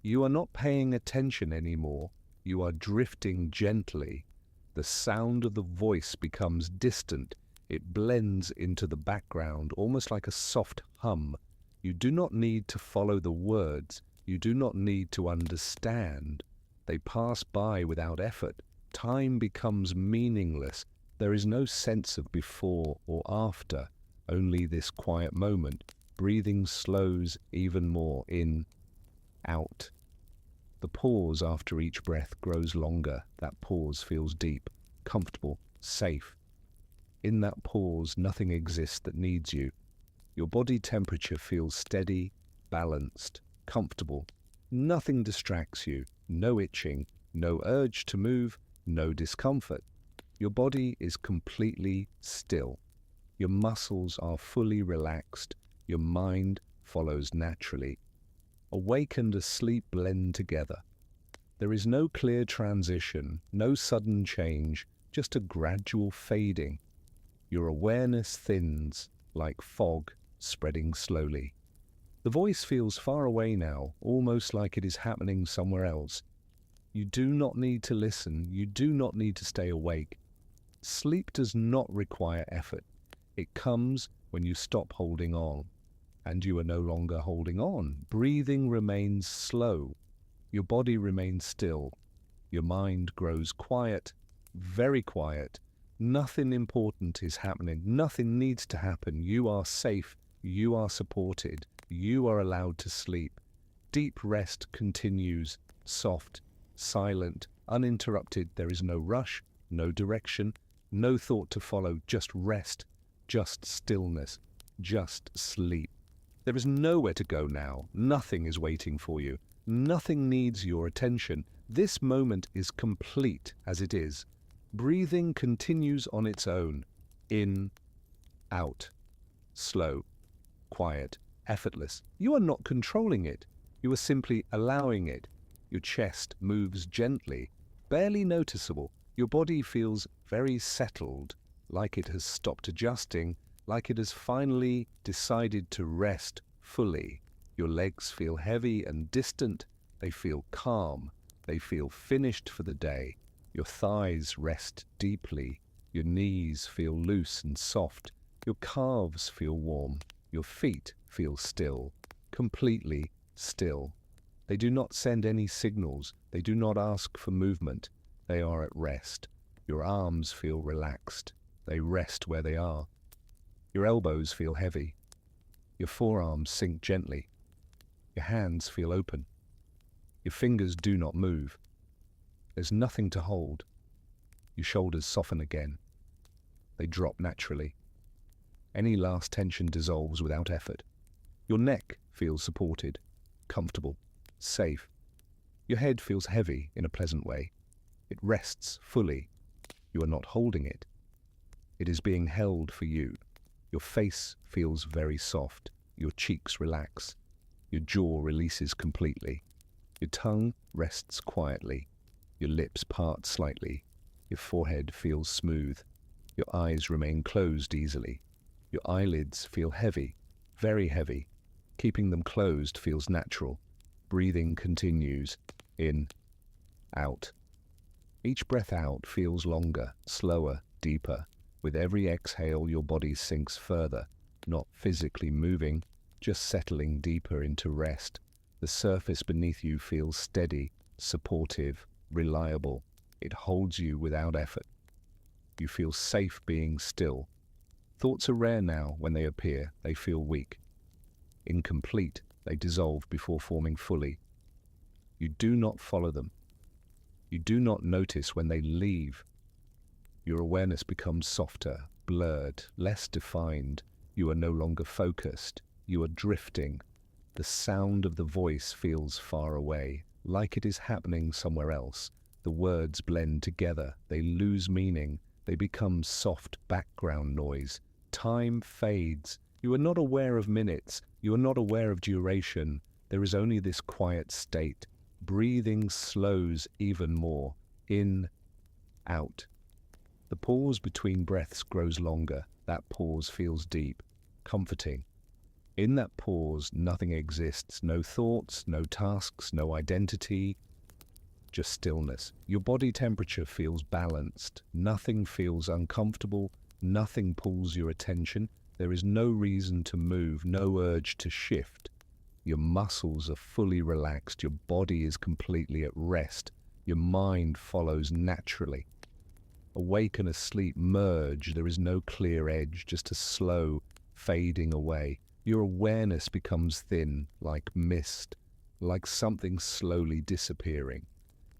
You are not paying attention anymore. You are drifting gently. The sound of the voice becomes distant. It blends into the background, almost like a soft hum. You do not need to follow the words. You do not need to understand. They pass by without effort. Time becomes meaningless. There is no sense of before or after, only this quiet moment. Breathing slows even more. In, out. The pause after each breath grows longer. That pause feels deep, comfortable, safe. In that pause, nothing exists that needs you. Your body temperature feels steady, balanced, comfortable. Nothing distracts you. No itching, no urge to move, no discomfort. Your body is completely still. Your muscles are fully relaxed. Your mind follows naturally. Awake and asleep blend together. There is no clear transition, no sudden change, just a gradual fading. Your awareness thins like fog spreading slowly. The voice feels far away now, almost like it is happening somewhere else. You do not need to listen. You do not need to stay awake. Sleep does not require effort. It comes when you stop holding on. and you are no longer holding on. Breathing remains slow. Your body remains still. Your mind grows quiet, very quiet. Nothing important is happening. Nothing needs to happen. You are safe. You are supported. You are allowed to sleep. Deep rest continues, soft, silent, uninterrupted. There is no rush, no direction, no thought to follow, just rest, just stillness, just sleep. There is nowhere to go now. Nothing is waiting for you. Nothing needs your attention. This moment is complete as it is. Breathing continues on its own. In, out, slow, quiet, effortless. You are not controlling it. You are simply allowing it. Your chest moves gently, barely noticeable. Your body feels very settled, like it has stopped adjusting, like it has finally decided to rest fully. Your legs feel heavy and distant. They feel calm. They feel finished for the day. Your thighs rest deeply. Your knees feel loose and soft. Your calves feel warm. Your feet feel still, completely still. They do not send any signals. They do not ask for movement. They are at rest. Your arms feel relaxed. They rest where they are. Your elbows feel heavy. Your forearms sink gently. Your hands feel open. Your fingers do not move. There's nothing to hold. Your shoulders soften again. They drop naturally. Any last tension dissolves without effort. Your neck feels supported, comfortable, safe. Your head feels heavy in a pleasant way. It rests fully. You are not holding it. It is being held for you. Your face feels very soft. Your cheeks relax. Your jaw releases completely. Your tongue rests quietly. Your lips part slightly. Your forehead feels smooth. Your eyes remain closed easily. Your eyelids feel heavy, very heavy. Keeping them closed feels natural. Breathing continues. In, out. Each breath out feels longer, slower, deeper. With every exhale, your body sinks further, not physically moving, just settling deeper into rest. The surface beneath you feels steady, supportive, reliable. It holds you without effort. You feel safe being still. Thoughts are rare now. When they appear, they feel weak. Incomplete, they dissolve before forming fully. You do not follow them. You do not notice when they leave. Your awareness becomes softer, blurred, less defined. You are no longer focused. You are drifting. The sound of the voice feels far away, like it is happening somewhere else. The words blend together. They lose meaning. They become soft background noise. Time fades. You are not aware of minutes. You are not aware of duration. There is only this quiet state. Breathing slows even more. In, out. The pause between breaths grows longer. That pause feels deep, comforting. In that pause, nothing exists. No thoughts, no tasks, no identity, just stillness. Your body temperature feels balanced. Nothing feels uncomfortable. Nothing pulls your attention. There is no reason to move, no urge to shift. Your muscles are fully relaxed. Your body is completely at rest. Your mind follows naturally. Awake and asleep merge. There is no clear edge, just a slow fading away. Your awareness becomes thin, like mist, like something slowly disappearing.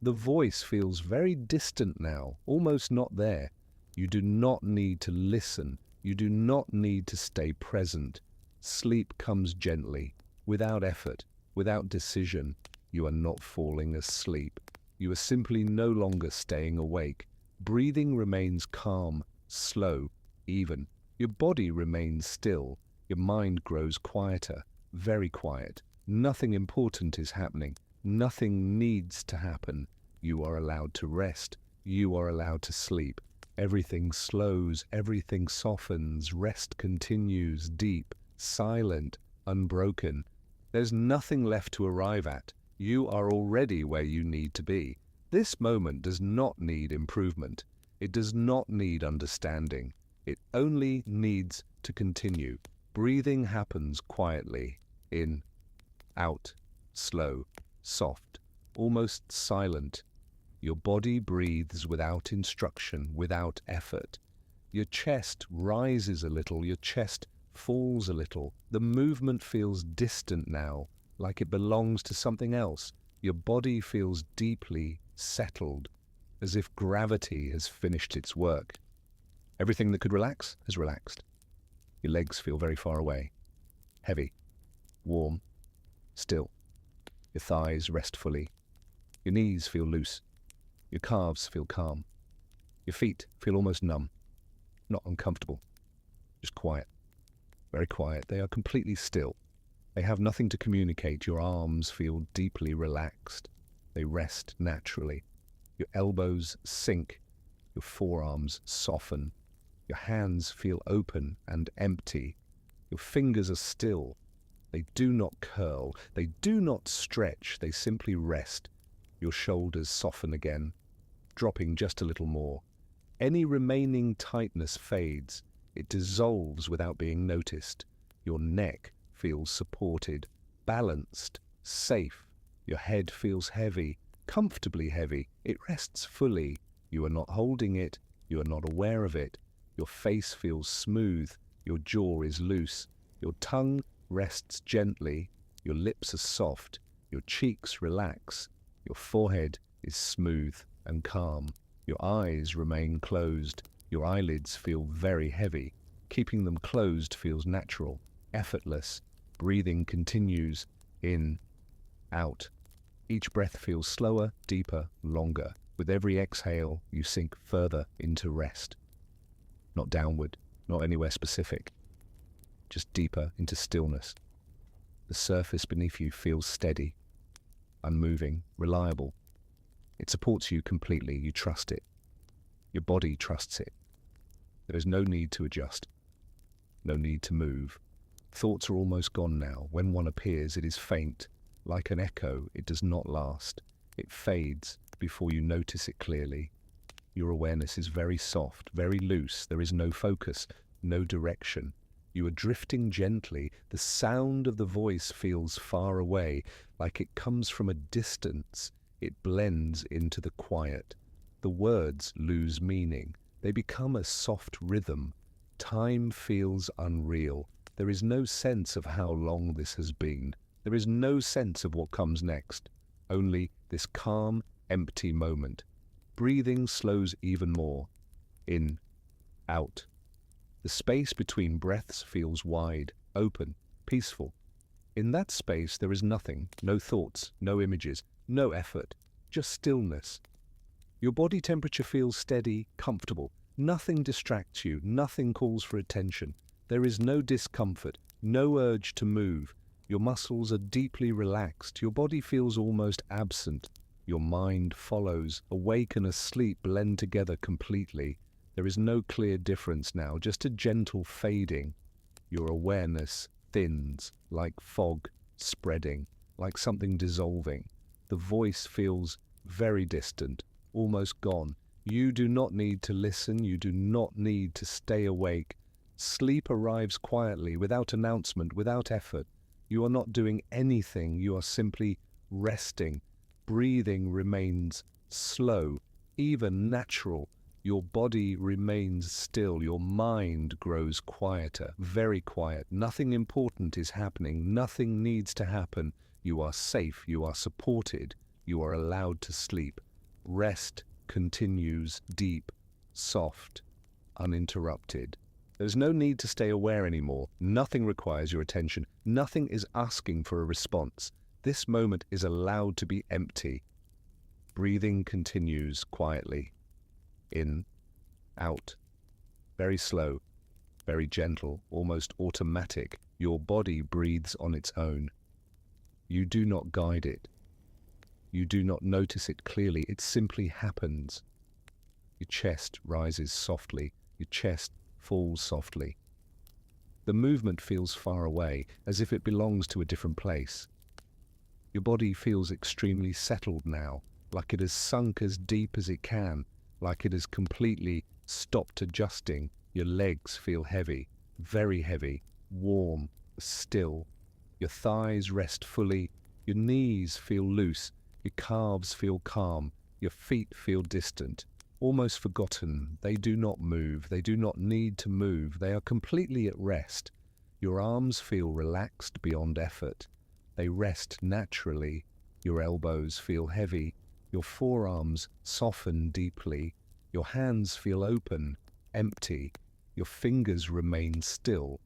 The voice feels very distant now, almost not there. You do not need to listen. You do not need to stay present. Sleep comes gently, without effort, without decision. You are not falling asleep. You are simply no longer staying awake. Breathing remains calm, slow, even. Your body remains still. Your mind grows quieter, very quiet. Nothing important is happening. Nothing needs to happen. You are allowed to rest. You are allowed to sleep. Everything slows, everything softens. Rest continues, deep, silent, unbroken. There's nothing left to arrive at. You are already where you need to be. This moment does not need improvement. It does not need understanding. It only needs to continue. Breathing happens quietly, in, out, slow, soft, almost silent. Your body breathes without instruction, without effort. Your chest rises a little, your chest falls a little. The movement feels distant now, like it belongs to something else. Your body feels deeply settled, as if gravity has finished its work. Everything that could relax has relaxed. Your legs feel very far away, heavy, warm, still. Your thighs rest fully. Your knees feel loose. Your calves feel calm. Your feet feel almost numb, not uncomfortable, just quiet, very quiet. They are completely still. They have nothing to communicate. Your arms feel deeply relaxed. They rest naturally. Your elbows sink. Your forearms soften. Your hands feel open and empty. Your fingers are still. They do not curl. They do not stretch. They simply rest. Your shoulders soften again, dropping just a little more. Any remaining tightness fades. It dissolves without being noticed. Your neck feels supported, balanced, safe. Your head feels heavy, comfortably heavy. It rests fully. You are not holding it. You are not aware of it. Your face feels smooth. Your jaw is loose. Your tongue rests gently. Your lips are soft. Your cheeks relax. Your forehead is smooth and calm. Your eyes remain closed. Your eyelids feel very heavy. Keeping them closed feels natural, effortless. Breathing continues, in, out. Each breath feels slower, deeper, longer. With every exhale, you sink further into rest. Not downward, not anywhere specific. Just deeper into stillness. The surface beneath you feels steady, unmoving, reliable. It supports you completely. You trust it. Your body trusts it. There is no need to adjust, no need to move. Thoughts are almost gone now. When one appears, it is faint. Like an echo, it does not last. It fades before you notice it clearly. Your awareness is very soft, very loose. There is no focus, no direction. You are drifting gently. The sound of the voice feels far away, like it comes from a distance. It blends into the quiet. The words lose meaning. They become a soft rhythm. Time feels unreal. There is no sense of how long this has been. There is no sense of what comes next. Only this calm, empty moment. Breathing slows even more. In, out. The space between breaths feels wide, open, peaceful. In that space there is nothing, no thoughts, no images, no effort, just stillness. Your body temperature feels steady, comfortable. Nothing distracts you, nothing calls for attention. There is no discomfort, no urge to move. Your muscles are deeply relaxed. Your body feels almost absent. Your mind follows. Awake and asleep blend together completely. There is no clear difference now, just a gentle fading. Your awareness thins, like fog spreading, like something dissolving. The voice feels very distant, almost gone. You do not need to listen. You do not need to stay awake. Sleep arrives quietly, without announcement, without effort. You are not doing anything. You are simply resting. Breathing remains slow, even natural. Your body remains still. Your mind grows quieter, very quiet. Nothing important is happening. Nothing needs to happen. You are safe. You are supported. You are allowed to sleep. Rest continues deep, soft, uninterrupted. There's no need to stay aware anymore. Nothing requires your attention. Nothing is asking for a response. This moment is allowed to be empty. Breathing continues quietly. In, out. Very slow, very gentle, almost automatic. Your body breathes on its own. You do not guide it. You do not notice it clearly. It simply happens. Your chest rises softly. Your chest falls softly. The movement feels far away, as if it belongs to a different place. Your body feels extremely settled now, like it has sunk as deep as it can, like it has completely stopped adjusting. Your legs feel heavy, very heavy. warm, still. Your thighs rest fully, your knees feel loose, your calves feel calm, your feet feel distant, almost forgotten. They do not move, they do not need to move, they are completely at rest. Your arms feel relaxed beyond effort. They rest naturally. Your elbows feel heavy, your forearms soften deeply, your hands feel open, empty, your fingers remain still.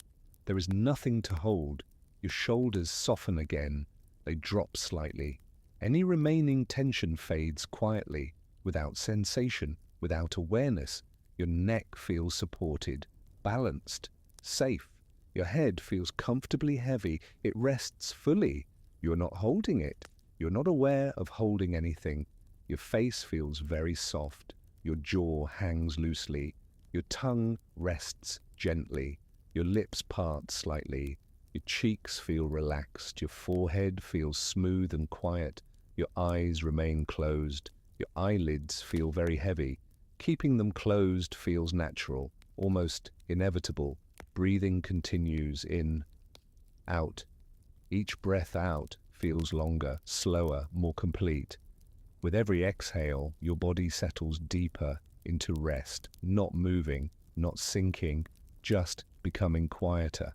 There is nothing to hold. Your shoulders soften again, they drop slightly. Any remaining tension fades quietly, without sensation, without awareness. Your neck feels supported, balanced, safe. Your head feels comfortably heavy, it rests fully. You're not holding it. You're not aware of holding anything. Your face feels very soft. Your jaw hangs loosely. Your tongue rests gently. Your lips part slightly. Your cheeks feel relaxed. Your forehead feels smooth and quiet. Your eyes remain closed. Your eyelids feel very heavy. Keeping them closed feels natural, almost inevitable. Breathing continues in, out. Each breath out feels longer, slower, more complete. With every exhale, your body settles deeper into rest, not moving, not sinking, just becoming quieter.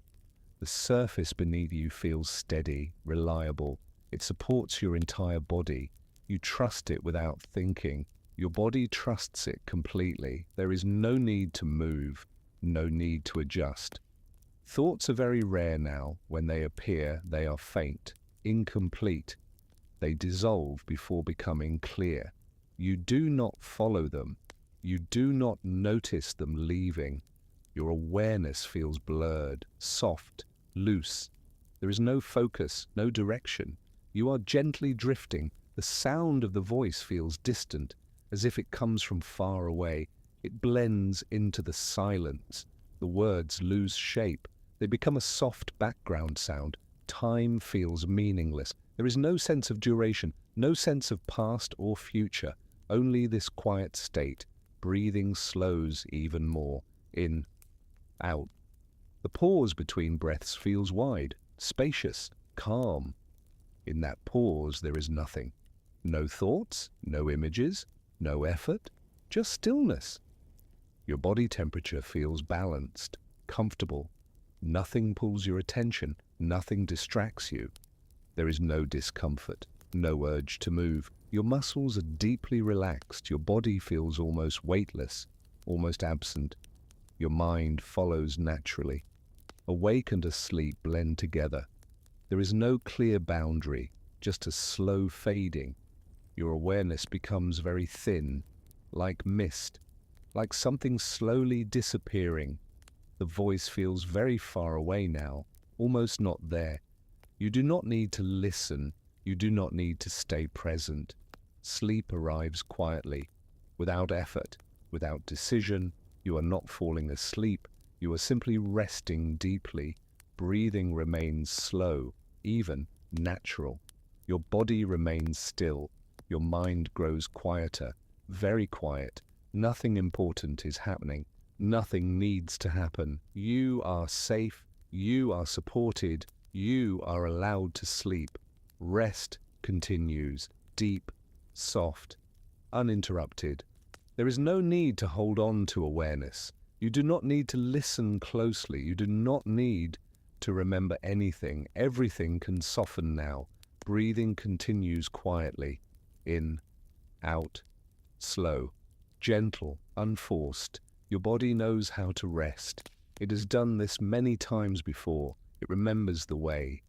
The surface beneath you feels steady, reliable. It supports your entire body. You trust it without thinking. Your body trusts it completely. There is no need to move, no need to adjust. Thoughts are very rare now. When they appear, they are faint, incomplete. They dissolve before becoming clear. You do not follow them. You do not notice them leaving. Your awareness feels blurred, soft, loose. There is no focus, no direction. You are gently drifting. The sound of the voice feels distant, as if it comes from far away. It blends into the silence. The words lose shape. They become a soft background sound. Time feels meaningless. There is no sense of duration, no sense of past or future, only this quiet state. Breathing slows even more. In, out. The pause between breaths feels wide, spacious, calm. In that pause there is nothing. No thoughts, no images, no effort, just stillness. Your body temperature feels balanced, comfortable. Nothing pulls your attention, nothing distracts you. There is no discomfort, no urge to move. Your muscles are deeply relaxed, your body feels almost weightless, almost absent. Your mind follows naturally. Awake and asleep blend together. There is no clear boundary, just a slow fading. Your awareness becomes very thin, like mist, like something slowly disappearing. The voice feels very far away now, almost not there. You do not need to listen, you do not need to stay present. Sleep arrives quietly, without effort, without decision. You are not falling asleep, you are simply resting deeply. Breathing remains slow, even, natural. Your body remains still, your mind grows quieter, very quiet. Nothing important is happening. Nothing needs to happen. You are safe, you are supported, you are allowed to sleep. Rest continues, deep, soft, uninterrupted. There is no need to hold on to awareness. You do not need to listen closely. You do not need to remember anything. Everything can soften now. Breathing continues quietly. In, out, slow, gentle, unforced. Your body knows how to rest. It has done this many times before. It remembers the way.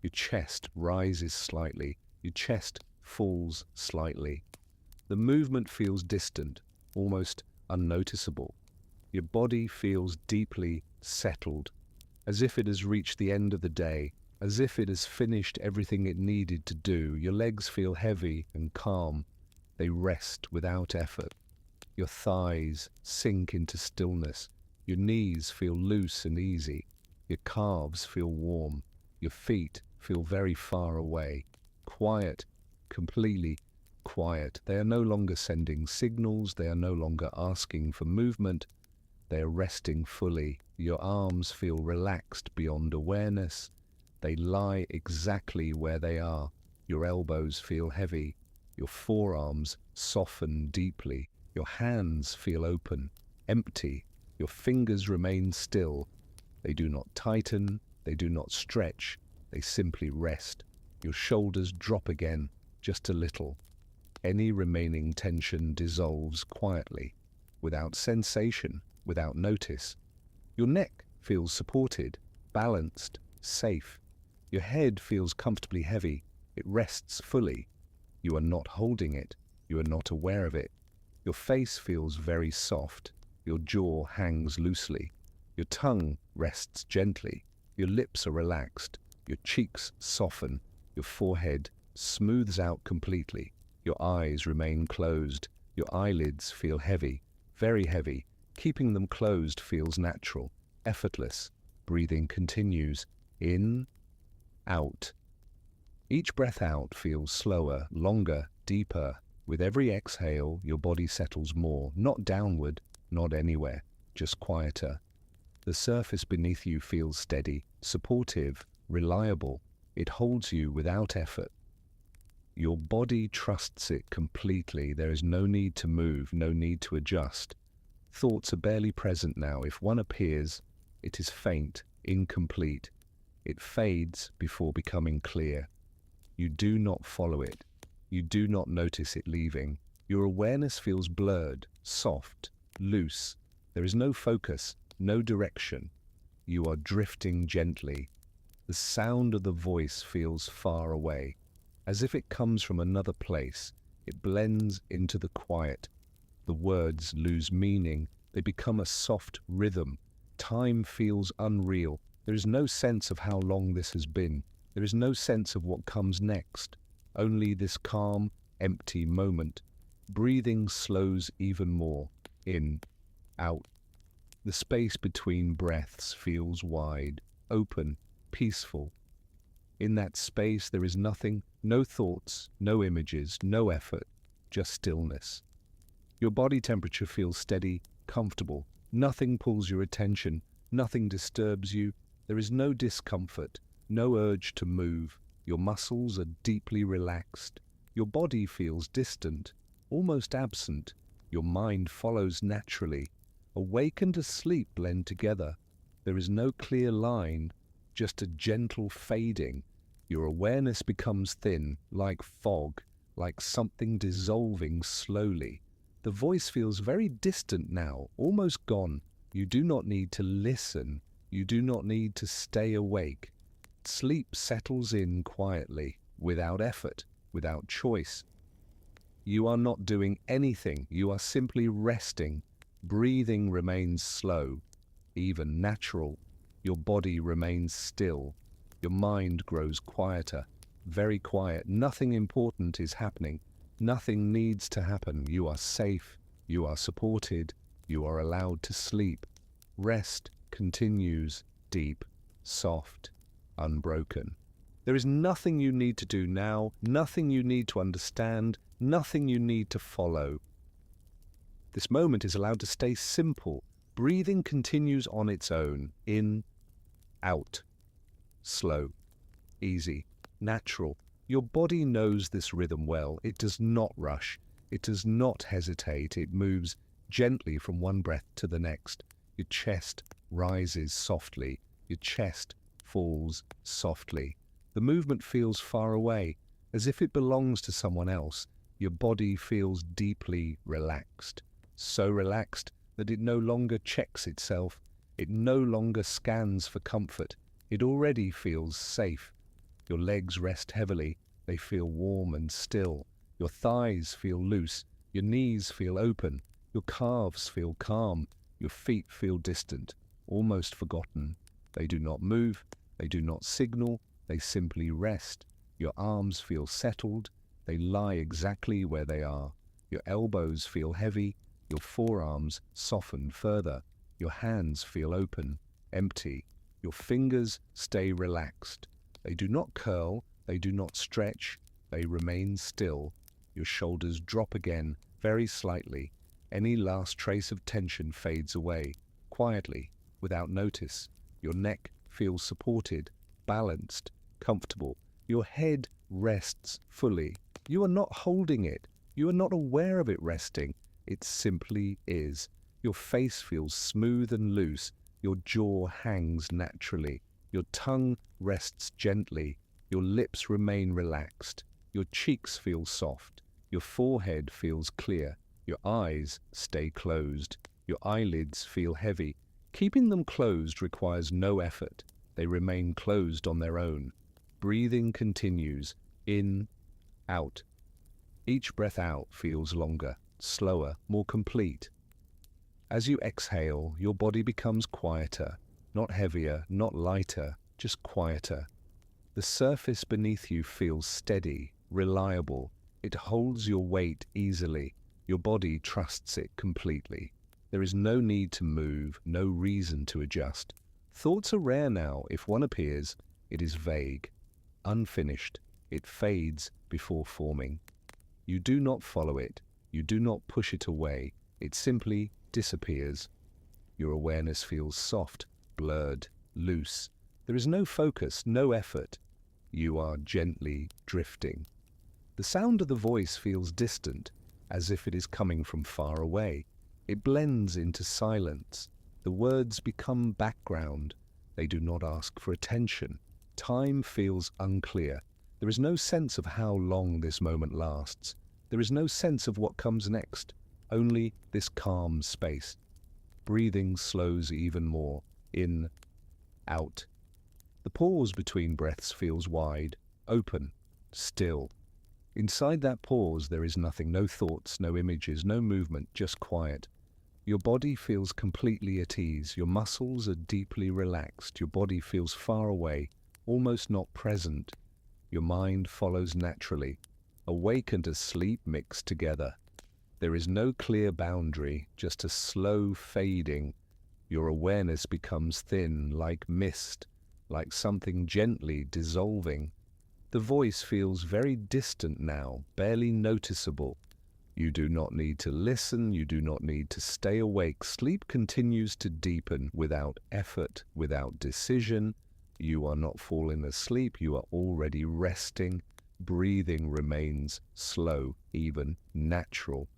Your chest rises slightly. Your chest falls slightly. The movement feels distant, almost unnoticeable. Your body feels deeply settled, as if it has reached the end of the day, as if it has finished everything it needed to do. Your legs feel heavy and calm. They rest without effort. Your thighs sink into stillness. Your knees feel loose and easy. Your calves feel warm. Your feet feel very far away. Quiet, completely quiet. They are no longer sending signals. They are no longer asking for movement. They are resting fully. Your arms feel relaxed beyond awareness. They lie exactly where they are. Your elbows feel heavy. Your forearms soften deeply. Your hands feel open, empty. Your fingers remain still. They do not tighten. They do not stretch. They simply rest. Your shoulders drop again, just a little. Any remaining tension dissolves quietly, without sensation, without notice. Your neck feels supported, balanced, safe. Your head feels comfortably heavy. It rests fully. You are not holding it. You are not aware of it. Your face feels very soft. Your jaw hangs loosely. Your tongue rests gently. Your lips are relaxed. Your cheeks soften. Your forehead smooths out completely. Your eyes remain closed. Your eyelids feel heavy, very heavy. Keeping them closed feels natural, effortless. Breathing continues. In, out. Each breath out feels slower, longer, deeper. With every exhale, your body settles more, not downward, not anywhere, just quieter. The surface beneath you feels steady, supportive, reliable. It holds you without effort. Your body trusts it completely. There is no need to move, no need to adjust. Thoughts are barely present now. If one appears, it is faint, incomplete. It fades before becoming clear. You do not follow it. You do not notice it leaving. Your awareness feels blurred, soft, loose. There is no focus, no direction. You are drifting gently. The sound of the voice feels far away, as if it comes from another place. It blends into the quiet. The words lose meaning. They become a soft rhythm. Time feels unreal. There is no sense of how long this has been. There is no sense of what comes next. Only this calm, empty moment. Breathing slows even more. In, out. The space between breaths feels wide, open, peaceful. In that space there is nothing, no thoughts, no images, no effort, just stillness. Your body temperature feels steady, comfortable. Nothing pulls your attention, nothing disturbs you. There is no discomfort, no urge to move. Your muscles are deeply relaxed. Your body feels distant, almost absent. Your mind follows naturally. Awake and asleep blend together. There is no clear line, just a gentle fading. Your awareness becomes thin, like fog, like something dissolving slowly. The voice feels very distant now, almost gone. You do not need to listen. You do not need to stay awake. Sleep settles in quietly, without effort, without choice. You are not doing anything. You are simply resting. Breathing remains slow, even natural. Your body remains still. Your mind grows quieter, very quiet. Nothing important is happening. Nothing needs to happen. You are safe. You are supported. You are allowed to sleep. Rest continues, deep, soft, unbroken. There is nothing you need to do now, nothing you need to understand, nothing you need to follow. This moment is allowed to stay simple. Breathing continues on its own. In, out. Slow, easy, natural. Your body knows this rhythm well. It does not rush. It does not hesitate. It moves gently from one breath to the next. Your chest rises softly. Your chest falls softly. The movement feels far away, as if it belongs to someone else. Your body feels deeply relaxed. So relaxed that it no longer checks itself. It no longer scans for comfort. It already feels safe. Your legs rest heavily. They feel warm and still. Your thighs feel loose. Your knees feel open. Your calves feel calm. Your feet feel distant, almost forgotten. They do not move. They do not signal. They simply rest. Your arms feel settled. They lie exactly where they are. Your elbows feel heavy. Your forearms soften further. Your hands feel open, empty. Your fingers stay relaxed. They do not curl. They do not stretch. They remain still. Your shoulders drop again, very slightly. Any last trace of tension fades away. quietly, without notice. Your neck feels supported, balanced, comfortable. Your head rests fully. You are not holding it. You are not aware of it resting. It simply is. Your face feels smooth and loose. Your jaw hangs naturally. Your tongue rests gently. Your lips remain relaxed. Your cheeks feel soft. Your forehead feels clear. Your eyes stay closed. Your eyelids feel heavy. Keeping them closed requires no effort. They remain closed on their own. Breathing continues. In, out. Each breath out feels longer, slower, more complete. As you exhale, your body becomes quieter, not heavier, not lighter, just quieter. The surface beneath you feels steady, reliable. It holds your weight easily. Your body trusts it completely. There is no need to move, no reason to adjust. Thoughts are rare now. If one appears, it is vague, unfinished. It fades before forming. You do not follow it. You do not push it away. It simply disappears. Your awareness feels soft, blurred, loose. There is no focus, no effort. You are gently drifting. The sound of the voice feels distant, as if it is coming from far away. It blends into silence. The words become background. They do not ask for attention. Time feels unclear. There is no sense of how long this moment lasts. There is no sense of what comes next. Only this calm space. Breathing slows even more. In, out. The pause between breaths feels wide, open, still. Inside that pause there is nothing, no thoughts, no images, no movement, just quiet. Your body feels completely at ease. Your muscles are deeply relaxed. Your body feels far away, almost not present. Your mind follows naturally. Awake and asleep mix together. There is no clear boundary, just a slow fading. Your awareness becomes thin, like mist, like something gently dissolving. The voice feels very distant now, barely noticeable. You do not need to listen, you do not need to stay awake. Sleep continues to deepen without effort, without decision. You are not falling asleep, you are already resting. Breathing remains slow, even natural.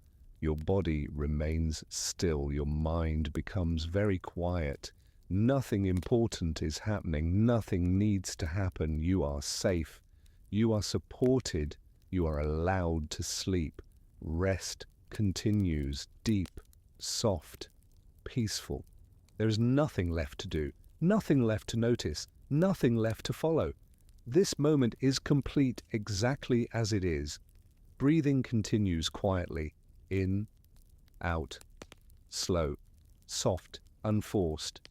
Your body remains still, your mind becomes very quiet. Nothing important is happening, nothing needs to happen. You are safe, you are supported, you are allowed to sleep. Rest continues, deep, soft, peaceful. There is nothing left to do, nothing left to notice, nothing left to follow. This moment is complete exactly as it is. Breathing continues quietly, in, out, slow, soft, unforced.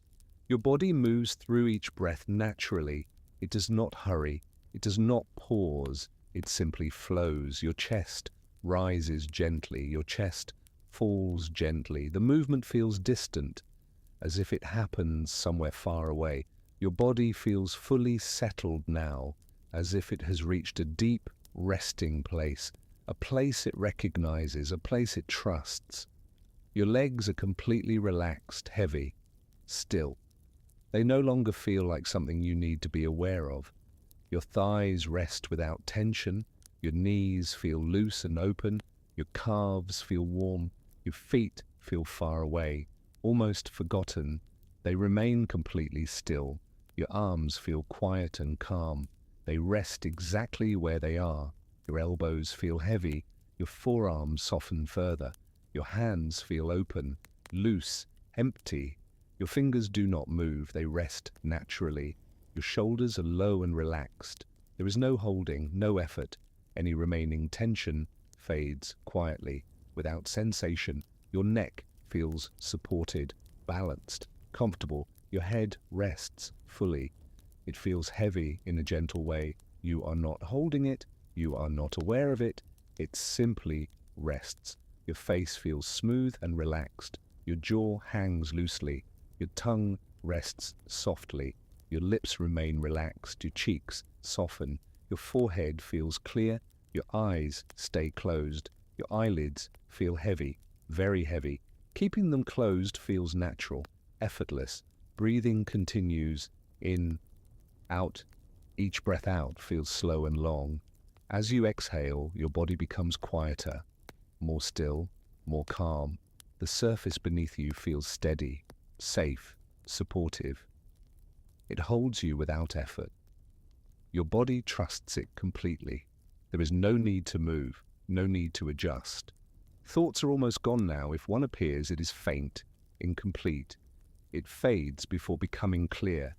Your body moves through each breath naturally. It does not hurry, it does not pause, it simply flows. Your chest rises gently, your chest falls gently. The movement feels distant, as if it happens somewhere far away. Your body feels fully settled now, as if it has reached a deep resting place, a place it recognizes, a place it trusts. Your legs are completely relaxed, heavy, still. They no longer feel like something you need to be aware of. Your thighs rest without tension, your knees feel loose and open, your calves feel warm, your feet feel far away, almost forgotten. They remain completely still. Your arms feel quiet and calm. They rest exactly where they are. Your elbows feel heavy, your forearms soften further. Your hands feel open, loose, empty. Your fingers do not move, they rest naturally. Your shoulders are low and relaxed. There is no holding, no effort. Any remaining tension fades quietly, without sensation. Your neck feels supported, balanced, comfortable. Your head rests fully. It feels heavy in a gentle way. You are not holding it, you are not aware of it. It simply rests. Your face feels smooth and relaxed. Your jaw hangs loosely. Your tongue rests softly. Your lips remain relaxed. Your cheeks soften. Your forehead feels clear. Your eyes stay closed. Your eyelids feel heavy, very heavy. Keeping them closed feels natural. effortless. Breathing continues in, out. Each breath out feels slow and long. As you exhale, your body becomes quieter, more still, more calm. The surface beneath you feels steady, safe, supportive. It holds you without effort. Your body trusts it completely. There is no need to move, no need to adjust. Thoughts are almost gone now. If one appears, it is faint, incomplete. It fades before becoming clear.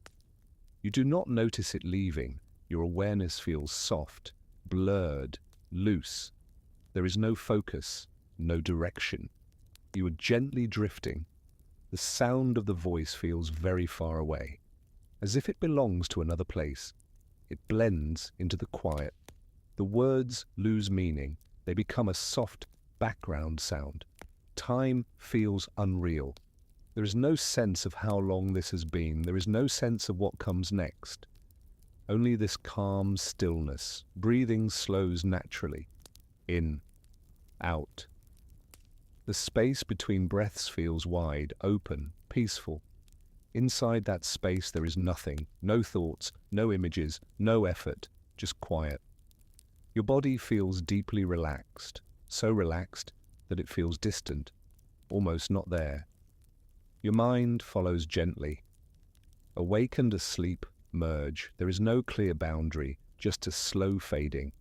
You do not notice it leaving. Your awareness feels soft, blurred, loose. There is no focus, no direction. You are gently drifting. The sound of the voice feels very far away, as if it belongs to another place. It blends into the quiet. The words lose meaning. They become a soft background sound. Time feels unreal. There is no sense of how long this has been. There is no sense of what comes next. Only this calm stillness. Breathing slows naturally. In, out. The space between breaths feels wide, open, peaceful. Inside that space there is nothing, no thoughts, no images, no effort, just quiet. Your body feels deeply relaxed, so relaxed that it feels distant, almost not there. Your mind follows gently. Awake and asleep merge. There is no clear boundary, just a slow fading.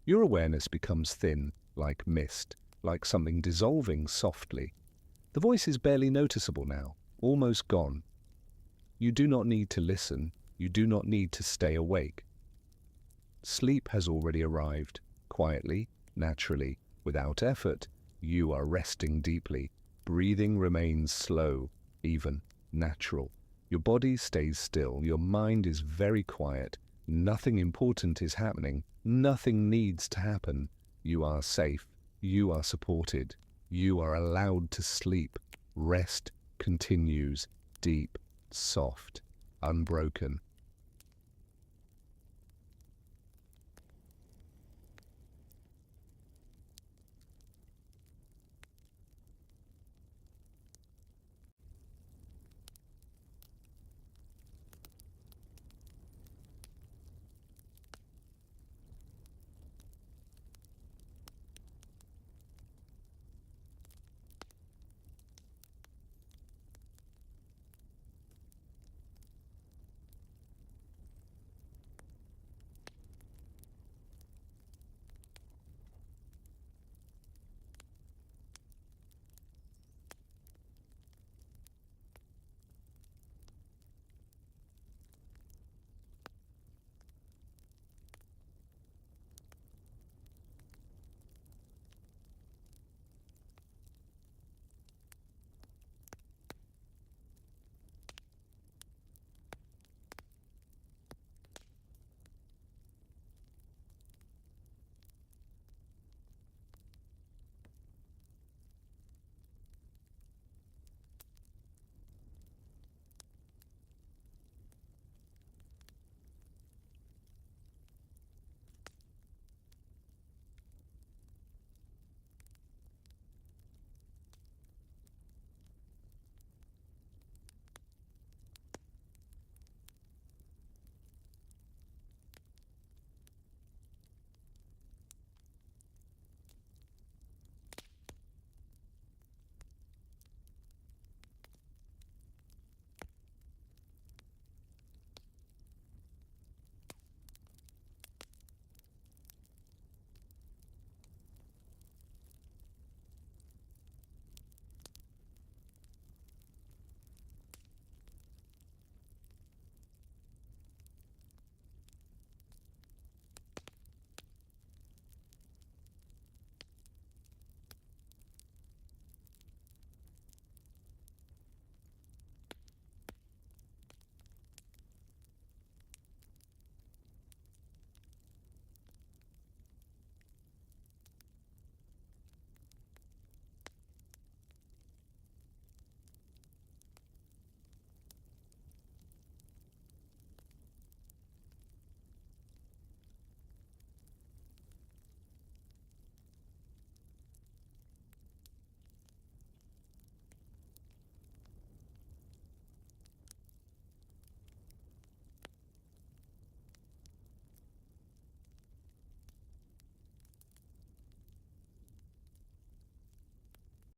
Your awareness becomes thin, like mist, like something dissolving softly. The voice is barely noticeable now, almost gone. You do not need to listen. You do not need to stay awake. Sleep has already arrived, quietly, naturally, without effort. You are resting deeply. Breathing remains slow, even, natural. Your body stays still. Your mind is very quiet. Nothing important is happening. Nothing needs to happen. You are safe. You are supported. You are allowed to sleep. Rest continues, deep, soft, unbroken.